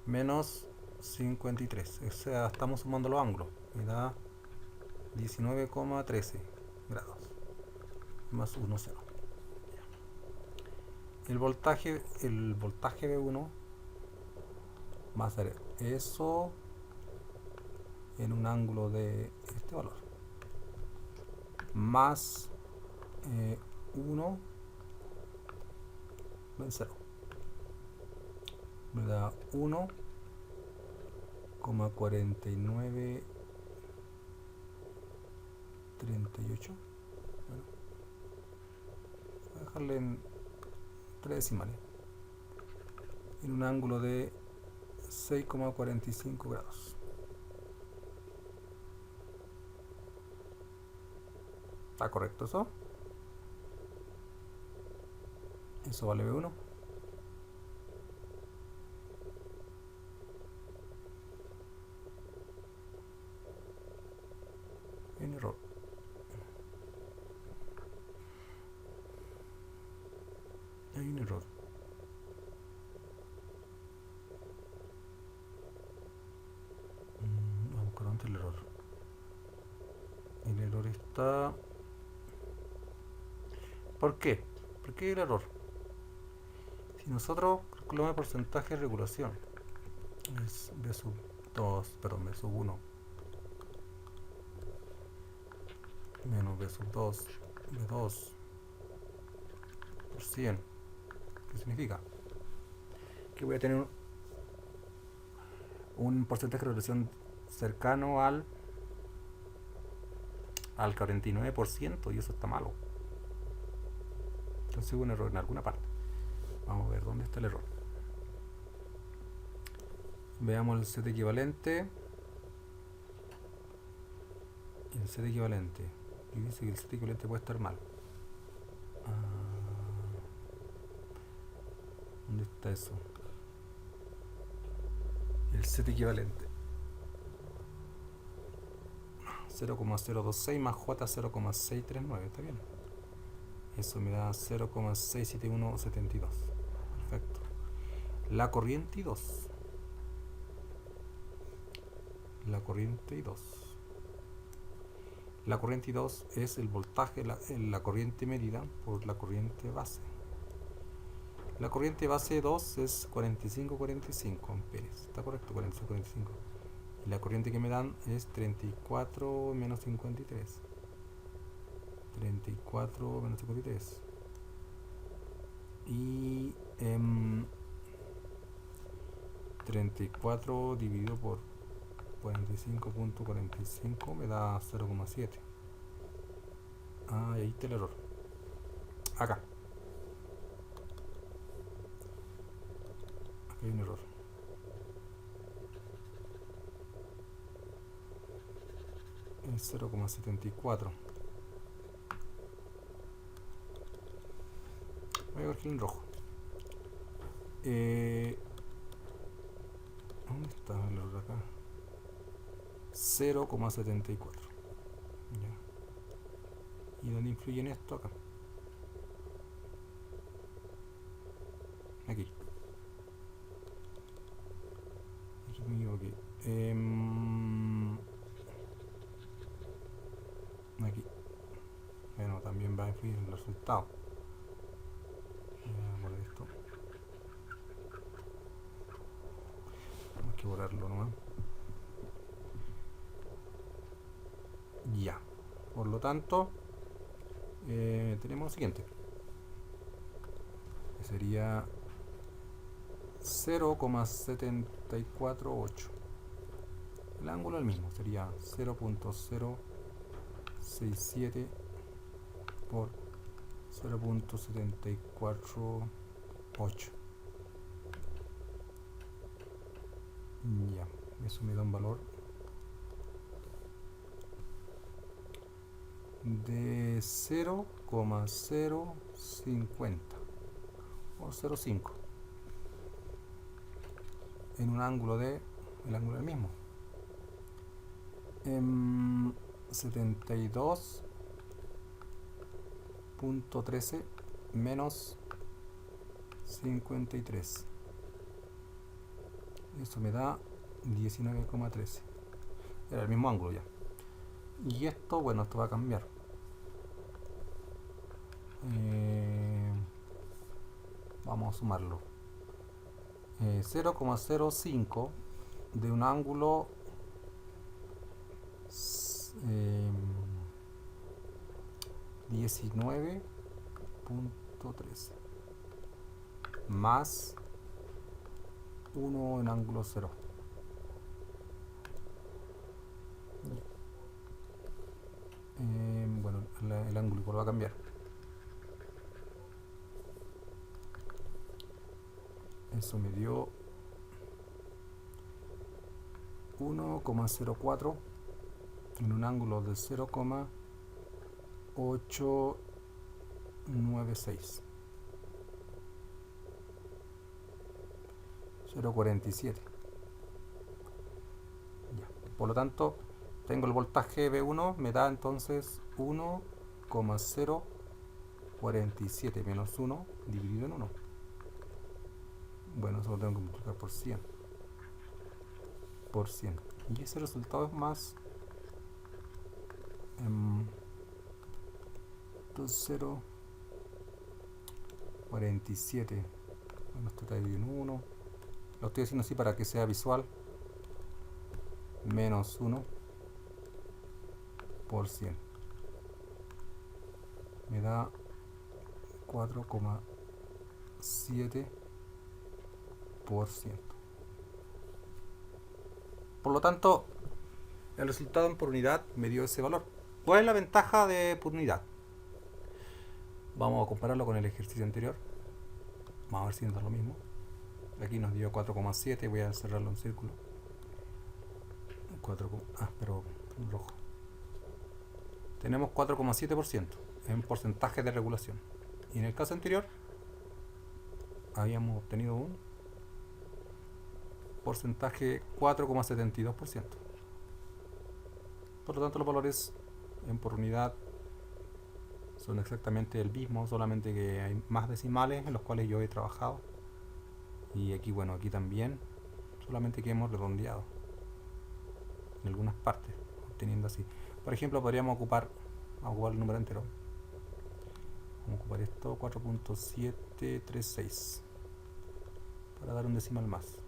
A: menos 53, o sea, estamos sumando los ángulos, me da 19,13 grados más 1, 0. El voltaje V1 va a ser eso en un ángulo de este valor más 1 en 0 me da 1,4938. Bueno, voy a dejarle en 3 decimales en un ángulo de 6,45 grados. ¿Está correcto eso? Eso vale B1. Hay un error. Hay un error. Vamos a buscar antes el error. El error está... ¿Por qué? ¿Por qué el error? Si nosotros calculamos el porcentaje de regulación, es B sub 2, perdón, B sub 1 menos B sub 2, B2 por 100. ¿Qué significa? Que voy a tener un porcentaje de regulación cercano al 49%, y eso está malo. Entonces hubo un error en alguna parte. Vamos a ver dónde está el error. Veamos el set equivalente. El set equivalente. Y dice que el set equivalente puede estar mal. ¿Dónde está eso? El set equivalente. 0,026 más J 0,639. ¿Está bien? Eso me da 0,67172. Perfecto. La corriente I2. La corriente I2. La corriente I2 es el voltaje, la corriente medida por la corriente base. La corriente base 2 es 45-45 amperes. ¿Está correcto? 45-45. Y la corriente que me dan es 34 menos 53. 34 menos 53. Y 34 dividido por 45.45 me da 0,7. Ah, y ahí está el error. Acá. Aquí hay un error. Es 0,74. Voy a corregir en rojo. ¿Dónde está el error acá? 0,74. ¿Y dónde influye en esto? Acá. Aquí. aquí me equivoqué. Aquí. Bueno, también va a influir en el resultado. Voy a poner esto. Hay que borrarlo nomás. Ya. Por lo tanto, tenemos lo siguiente. Que sería 0,748. El ángulo es el mismo, sería 0.067 por 0.748. Ya, eso me da un valor de 0,050 o 0,5 en un ángulo de el ángulo del mismo 72.13 menos 53. Eso me da 19,13. Era el mismo ángulo ya. Y esto, bueno, esto va a cambiar. Vamos a sumarlo. 0,05 de un ángulo 19.13 más 1 en ángulo 0. Bueno, el ángulo igual va a cambiar. Eso me dio 1,04 en un ángulo de 0,896. 0,47. Ya. Por lo tanto, tengo el voltaje B1, me da entonces 1,047 menos 1 dividido en 1. Bueno, eso lo tengo que multiplicar por 100. Por 100. Y ese resultado es más 0,47. Bueno, esto está dividido en 1. Lo estoy haciendo así para que sea visual. Menos 1 por 100. Me da 4,7%. Por lo tanto, el resultado por unidad me dio ese valor. ¿Cuál es la ventaja de por unidad? Vamos a compararlo con el ejercicio anterior. Vamos a ver si nos da lo mismo. Aquí nos dio 4,7. Voy a cerrarlo en círculo. 4, pero en rojo. Tenemos 4,7% en porcentaje de regulación. Y en el caso anterior habíamos obtenido un porcentaje 4,72%. Por lo tanto, los valores en por unidad son exactamente el mismo, solamente que hay más decimales en los cuales yo he trabajado. Y aquí, bueno, aquí también, solamente que hemos redondeado en algunas partes, obteniendo así. Por ejemplo, podríamos ocupar el número entero. Vamos a ocupar esto, 4.736, para dar un decimal más.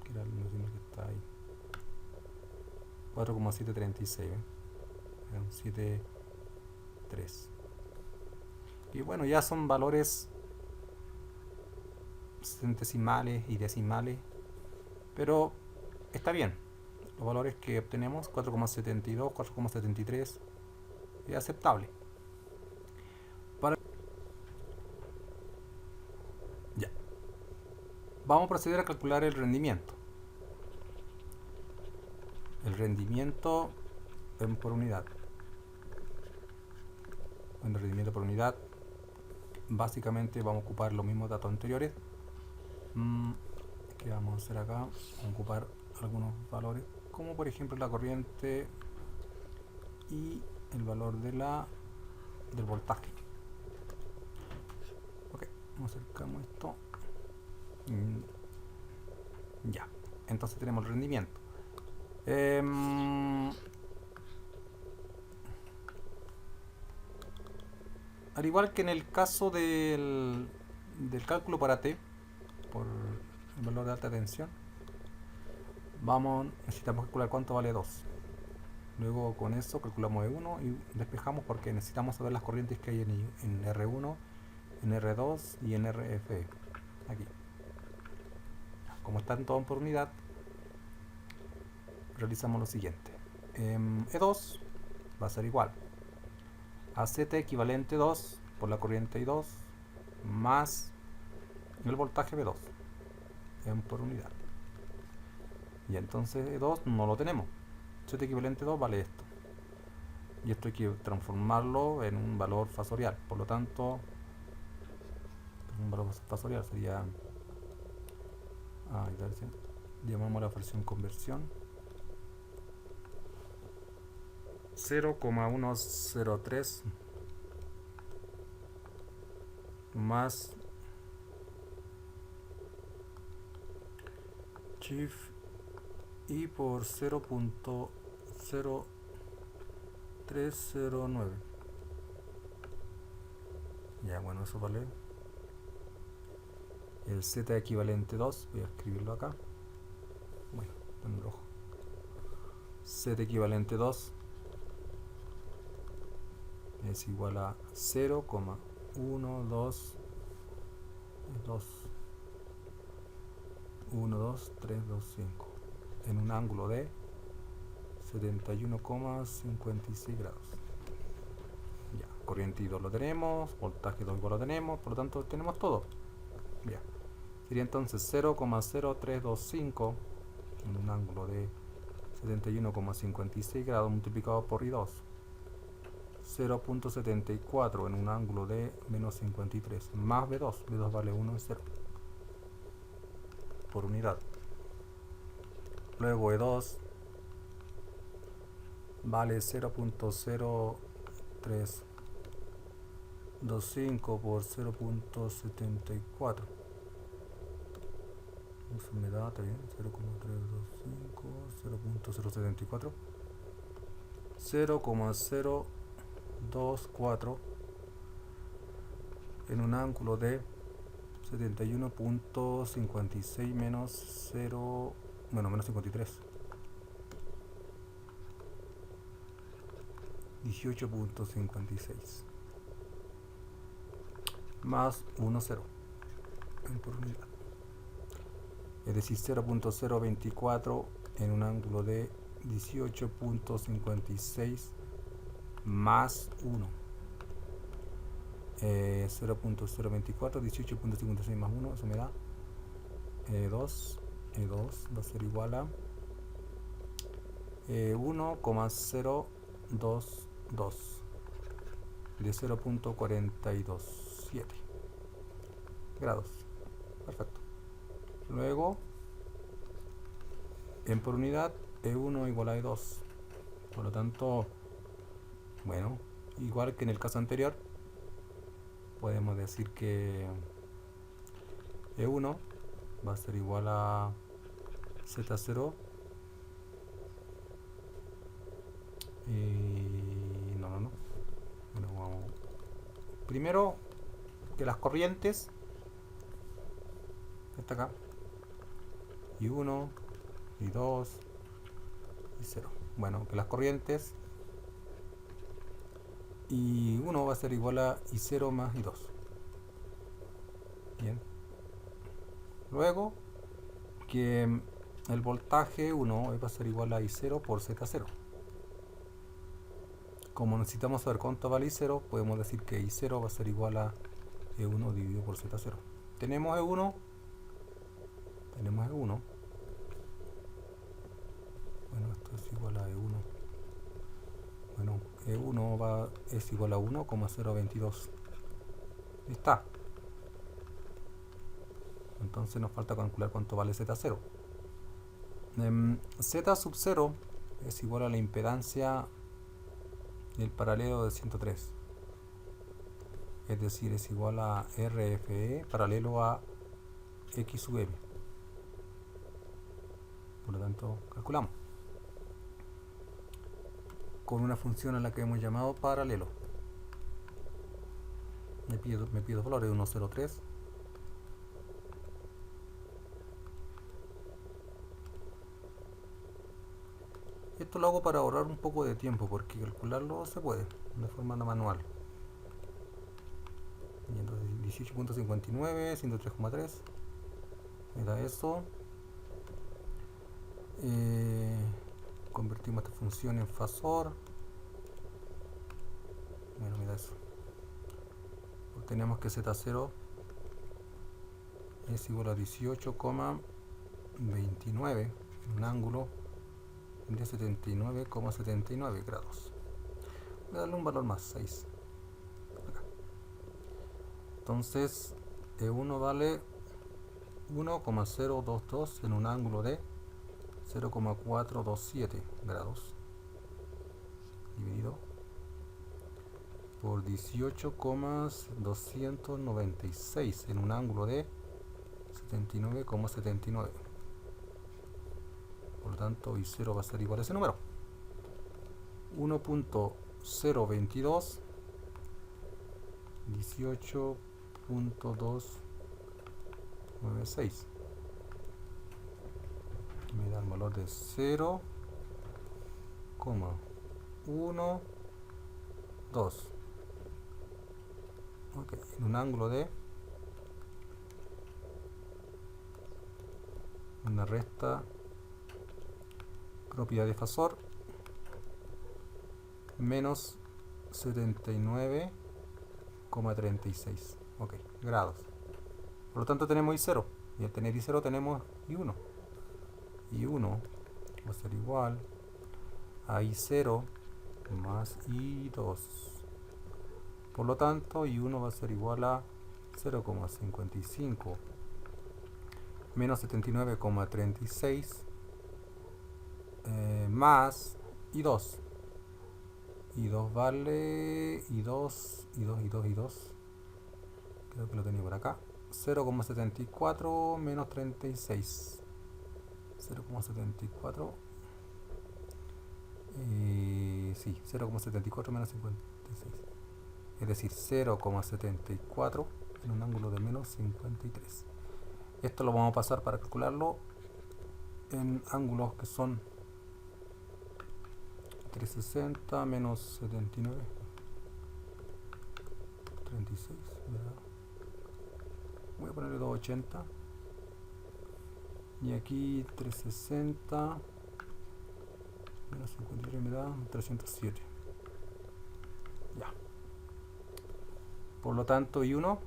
A: Que era el decimal que está ahí. 4,736, era un 7,3. Y bueno, ya son valores centesimales y decimales, pero está bien. Los valores que obtenemos, 4,72, 4,73, es aceptable. Ya. Vamos a proceder a calcular el rendimiento. El rendimiento por unidad. En el rendimiento por unidad, básicamente vamos a ocupar los mismos datos anteriores. ¿Qué vamos a hacer acá? Vamos a ocupar algunos valores, como por ejemplo la corriente y el valor de del voltaje. Ok, vamos a acercamos esto. Ya, entonces tenemos el rendimiento. Al igual que en el caso del cálculo para t, por el valor de alta tensión, necesitamos calcular cuánto vale 2. Luego con eso calculamos E1 y despejamos porque necesitamos saber las corrientes que hay en R1, en R2 y en RFE. Aquí. Como están todos por unidad, realizamos lo siguiente. E2 va a ser igual a ZT equivalente 2 por la corriente I2 más el voltaje V2 en por unidad. Y entonces E2 no lo tenemos. Z equivalente 2 vale esto. Y esto hay que transformarlo en un valor fasorial. Por lo tanto, un valor fasorial sería... llamamos la versión conversión 0,103 más Shift I por 0.0309. Ya, bueno, eso vale el Z equivalente 2. Voy a escribirlo acá. Bueno, en rojo. Z equivalente 2 es igual a 0,12325 en un ángulo de 71,56 grados. Ya, corriente I2 lo tenemos, voltaje 2 igual lo tenemos, por lo tanto tenemos todo. Ya, sería entonces 0,0325 en un ángulo de 71,56 grados multiplicado por I2. 0.74 en un ángulo de menos 53 más V2. V2 vale 1 y 0 por unidad. Luego E2 vale 0.0325 por 0.74. Eso me da, está bien, 0,325, 0.074, 0,024 en un ángulo de 71.56 menos 0, bueno, menos 53. 18.56 más 1, 0 en por unidad. Es decir, 0.024 en un ángulo de 18.56 más 1. 0.024, 18.56 más 1, eso me da E2 va a ser igual a 1,022 de 0.427 grados. Perfecto. Luego, en por unidad, E1 igual a E2. Por lo tanto, bueno, igual que en el caso anterior, podemos decir que E1 va a ser igual a Z0 y no. Bueno, vamos. Primero que las corrientes, esta acá, y 1, y 2, y 0. Bueno, que las corrientes y 1 va a ser igual a I0 más I2. Bien. Luego que el voltaje 1 va a ser igual a I0 por Z0. Como necesitamos saber cuánto vale I0, podemos decir que I0 va a ser igual a E1 dividido por Z0. Tenemos E1. Bueno, esto es igual a E1. Bueno, E1 es igual a 1,022. Ahí está. Entonces nos falta calcular cuánto vale Z0. Z sub 0 es igual a la impedancia del paralelo de 103. Es decir, es igual a RFE paralelo a X sub M. Por lo tanto, calculamos con una función a la que hemos llamado paralelo. Me pido valores de 1,03. Esto lo hago para ahorrar un poco de tiempo, porque calcularlo se puede de forma manual. 18.59, 103,3 me da eso. Convertimos esta función en fasor. Bueno, me da eso. Obtenemos que Z0 es igual a 18,29 en un ángulo de 79,79 grados. Voy a darle un valor más, 6. Acá. Entonces, E1 vale 1,022 en un ángulo de 0,427 grados, dividido por 18,296 en un ángulo de 79,79. Por lo tanto, I0 va a ser igual a ese número. 1.022 18.296 me da el valor de 0,12. Ok, en un ángulo de una recta propiedad de fasor menos 79,36. Ok, grados. Por lo tanto tenemos I0. Y al tener I0 tenemos I1. I1 va a ser igual a I0 más I2. Por lo tanto, I1 va a ser igual a 0,55 menos 79,36 más I2. I2 vale I2. Creo que lo tenía por acá. 0,74 menos 36. 0,74. Sí, 0,74 menos 56. Es decir, 0,74 en un ángulo de menos 53. Esto lo vamos a pasar para calcularlo en ángulos que son 360 menos 79. 36. Voy a ponerle 280. Y aquí 360 menos 53 me da 307. Ya. Por lo tanto, I1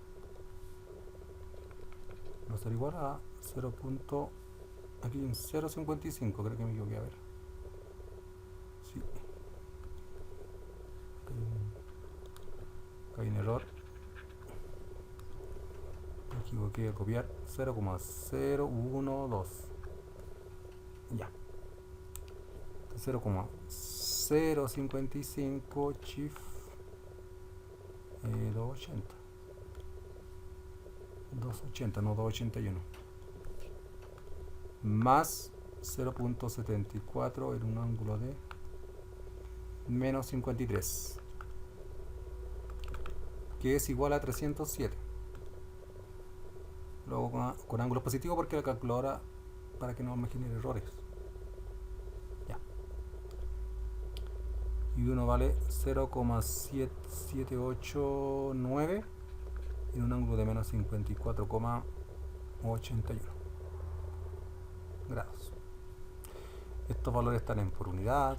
A: va a ser igual a 0. Aquí en 0,55, creo que me equivoqué, a ver. Sí. Acá hay un error. Me equivoqué a copiar 0,012. Ya. 0,055 shift 280. 280, no 281. Más 0.74 en un ángulo de menos 53, que es igual a 307. Luego con ángulo positivo porque la calculadora para que no me genere errores. Ya. Y uno vale 0,789 en un ángulo de menos 54,81 grados. Estos valores están en por unidad,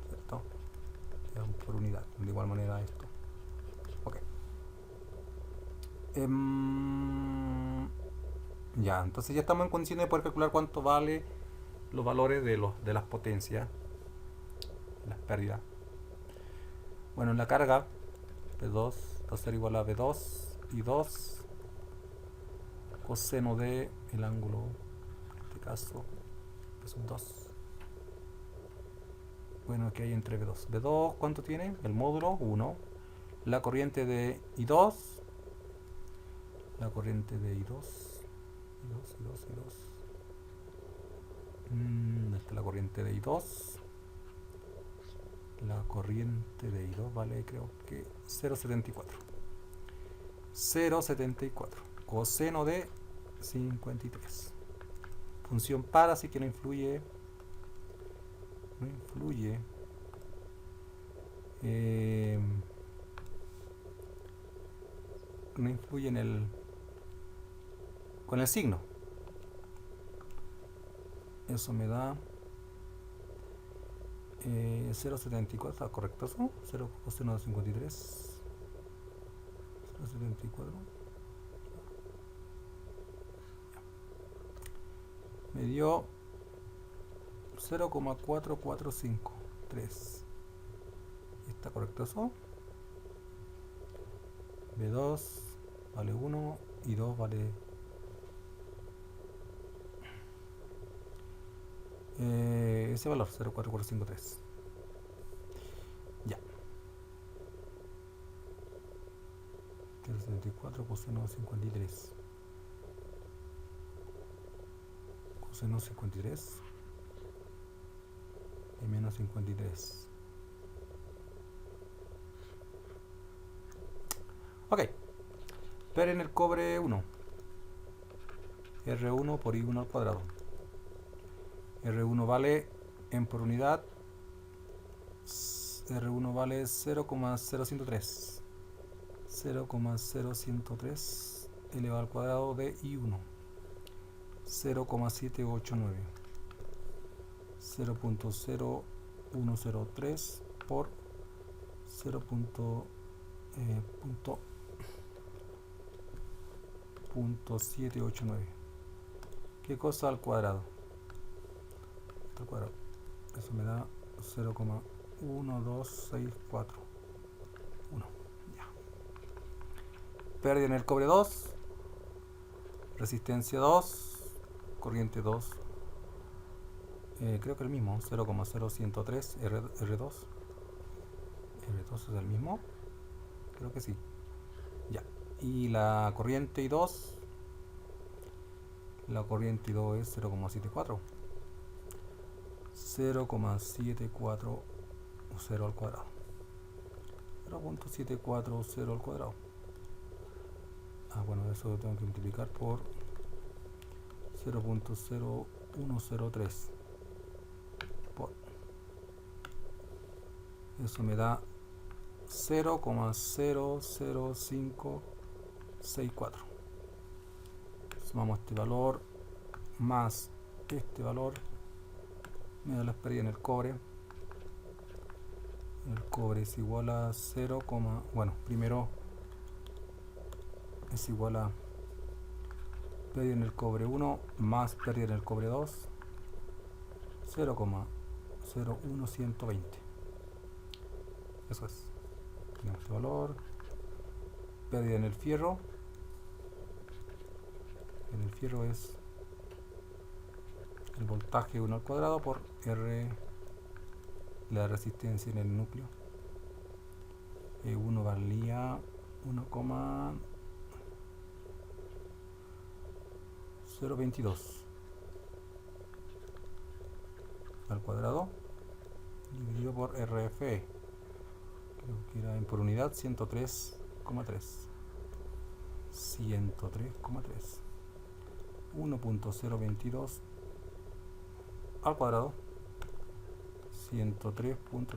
A: ¿cierto? Por unidad, de igual manera esto. Ok. Ya, entonces ya estamos en condiciones de poder calcular cuánto vale los valores de las potencias, las pérdidas. Bueno, en la carga, P2 va a ser igual a B2 y 2 coseno de el ángulo, en este caso, es un 2. Bueno, ¿qué hay entre B2? B2, ¿cuánto tiene? El módulo, 1. La corriente de I2. La corriente de I2. Esta es la corriente de I2. La corriente de I2 vale, creo que 0,74. 0,74. Coseno de 53. Función para, así que no influye. No influye. No influye en el. Con el signo. Eso me da 0,74, ¿está correcto eso? 0 coseno de 53. 0,74. Me dio 0,4453. ¿Está correcto eso? B2 vale 1 y 2 vale ese valor, 0,4453. Ya. 74 coseno 53. Coseno 53 y menos 53. Ok. Pero en el cobre 1. R1 por I1 al cuadrado. R1 vale en por unidad. R1 vale 0,0103. 0,0103 elevado al cuadrado de I1. 0,789. 0.0103 por 0.789. ¿Qué cosa al cuadrado? Al cuadrado. Eso me da 0,1264. 1. Ya. Pérdida en el cobre 2. Resistencia 2. Corriente 2. Creo que el mismo. 0,0103 R2. R2 es el mismo. Creo que sí. Ya. Y la corriente I2. La corriente I2 es 0,74. 0,740 al cuadrado. 0.740 al cuadrado. Bueno, eso lo tengo que multiplicar por 0.0103. Eso me da 0,00564. Sumamos este valor más este valor. Me da las pérdidas en el cobre. El cobre es igual a 0, bueno, primero es igual a pérdida en el cobre 1 más pérdida en el cobre 2, 0,01120. Eso es. Tenemos este valor. Pérdida en el fierro. En el fierro es el voltaje 1 al cuadrado por R, la resistencia en el núcleo. E1 valía 1,022 al cuadrado dividido por RFE. Creo que era en por unidad 103,3. 103,3. 1.022 al cuadrado, 103.3.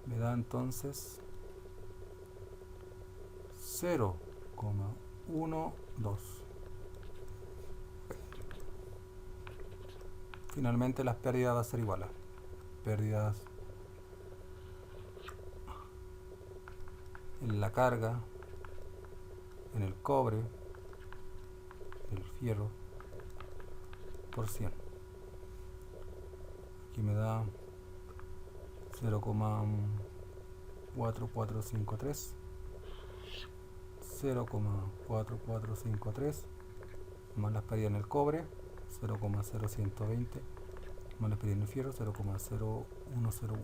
A: Me da entonces 0,12. Finalmente las pérdidas van a ser iguales. Pérdidas en la carga, en el cobre, el fierro, por 100. Aquí me da 0,4453. 0,4453 más las pérdidas en el cobre, 0,0120 más las pérdidas en el fierro, 0,0101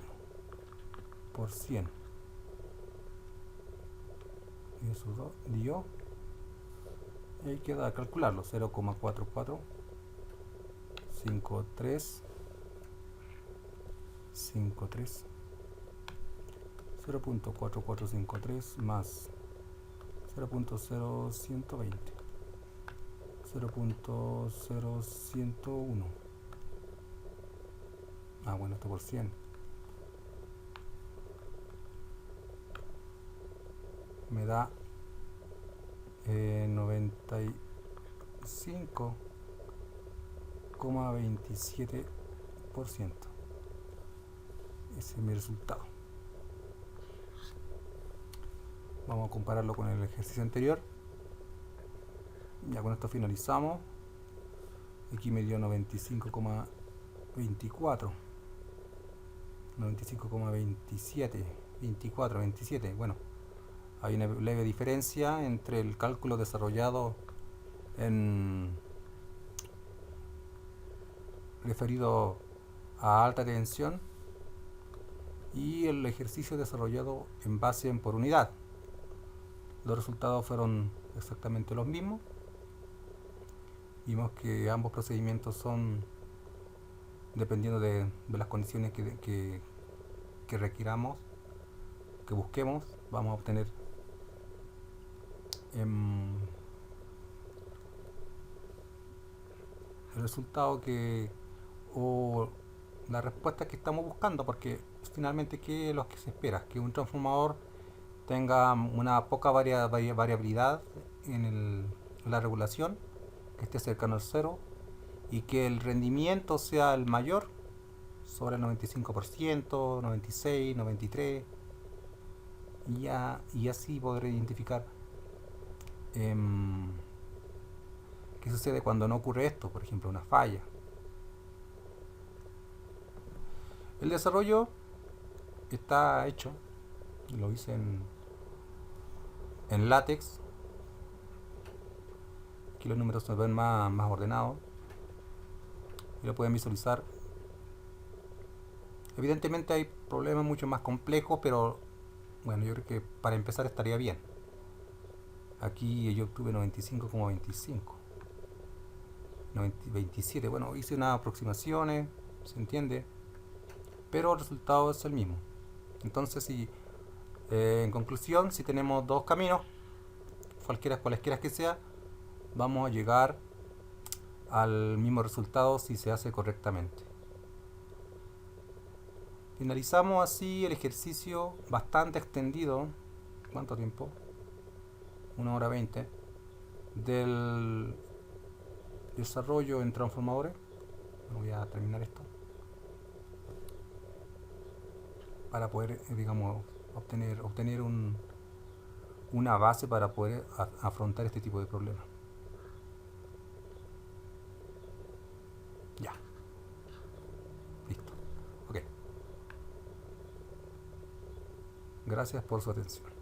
A: por 100. Y eso dio. Y ahí queda calcularlo, 0,44 53 53 0.4453 más 0.0120 0.0101. Bueno, esto por 100 me da 95,27%. Ese es mi resultado. Vamos a compararlo con el ejercicio anterior. Ya con esto finalizamos. Aquí me dio 95,24, 95,27, 24, 27. Bueno, hay una leve diferencia entre el cálculo desarrollado referido a alta tensión y el ejercicio desarrollado en base en por unidad. Los resultados fueron exactamente los mismos. Vimos que ambos procedimientos son, dependiendo de las condiciones que requiramos, que busquemos, vamos a obtener el resultado o la respuesta que estamos buscando, porque finalmente ¿qué es lo que se espera? Que un transformador tenga una poca variabilidad en la regulación, que esté cercano al cero, y que el rendimiento sea el mayor, sobre el 95%, 96, 93, y así poder identificar qué sucede cuando no ocurre esto, por ejemplo una falla. El desarrollo está hecho, lo hice en látex. Aquí los números se ven más ordenados y lo pueden visualizar. Evidentemente hay problemas mucho más complejos, pero bueno, yo creo que para empezar estaría bien. Aquí yo obtuve 95,25, 27. Bueno, hice unas aproximaciones, se entiende, pero el resultado es el mismo. Entonces, en conclusión, si tenemos dos caminos, cualesquiera que sea, vamos a llegar al mismo resultado si se hace correctamente. Finalizamos así el ejercicio bastante extendido. ¿Cuánto tiempo? 1 hora 20 del desarrollo en transformadores. Voy a terminar esto para poder, digamos, obtener una base para poder afrontar este tipo de problemas. Ya. Listo. Ok. Gracias por su atención.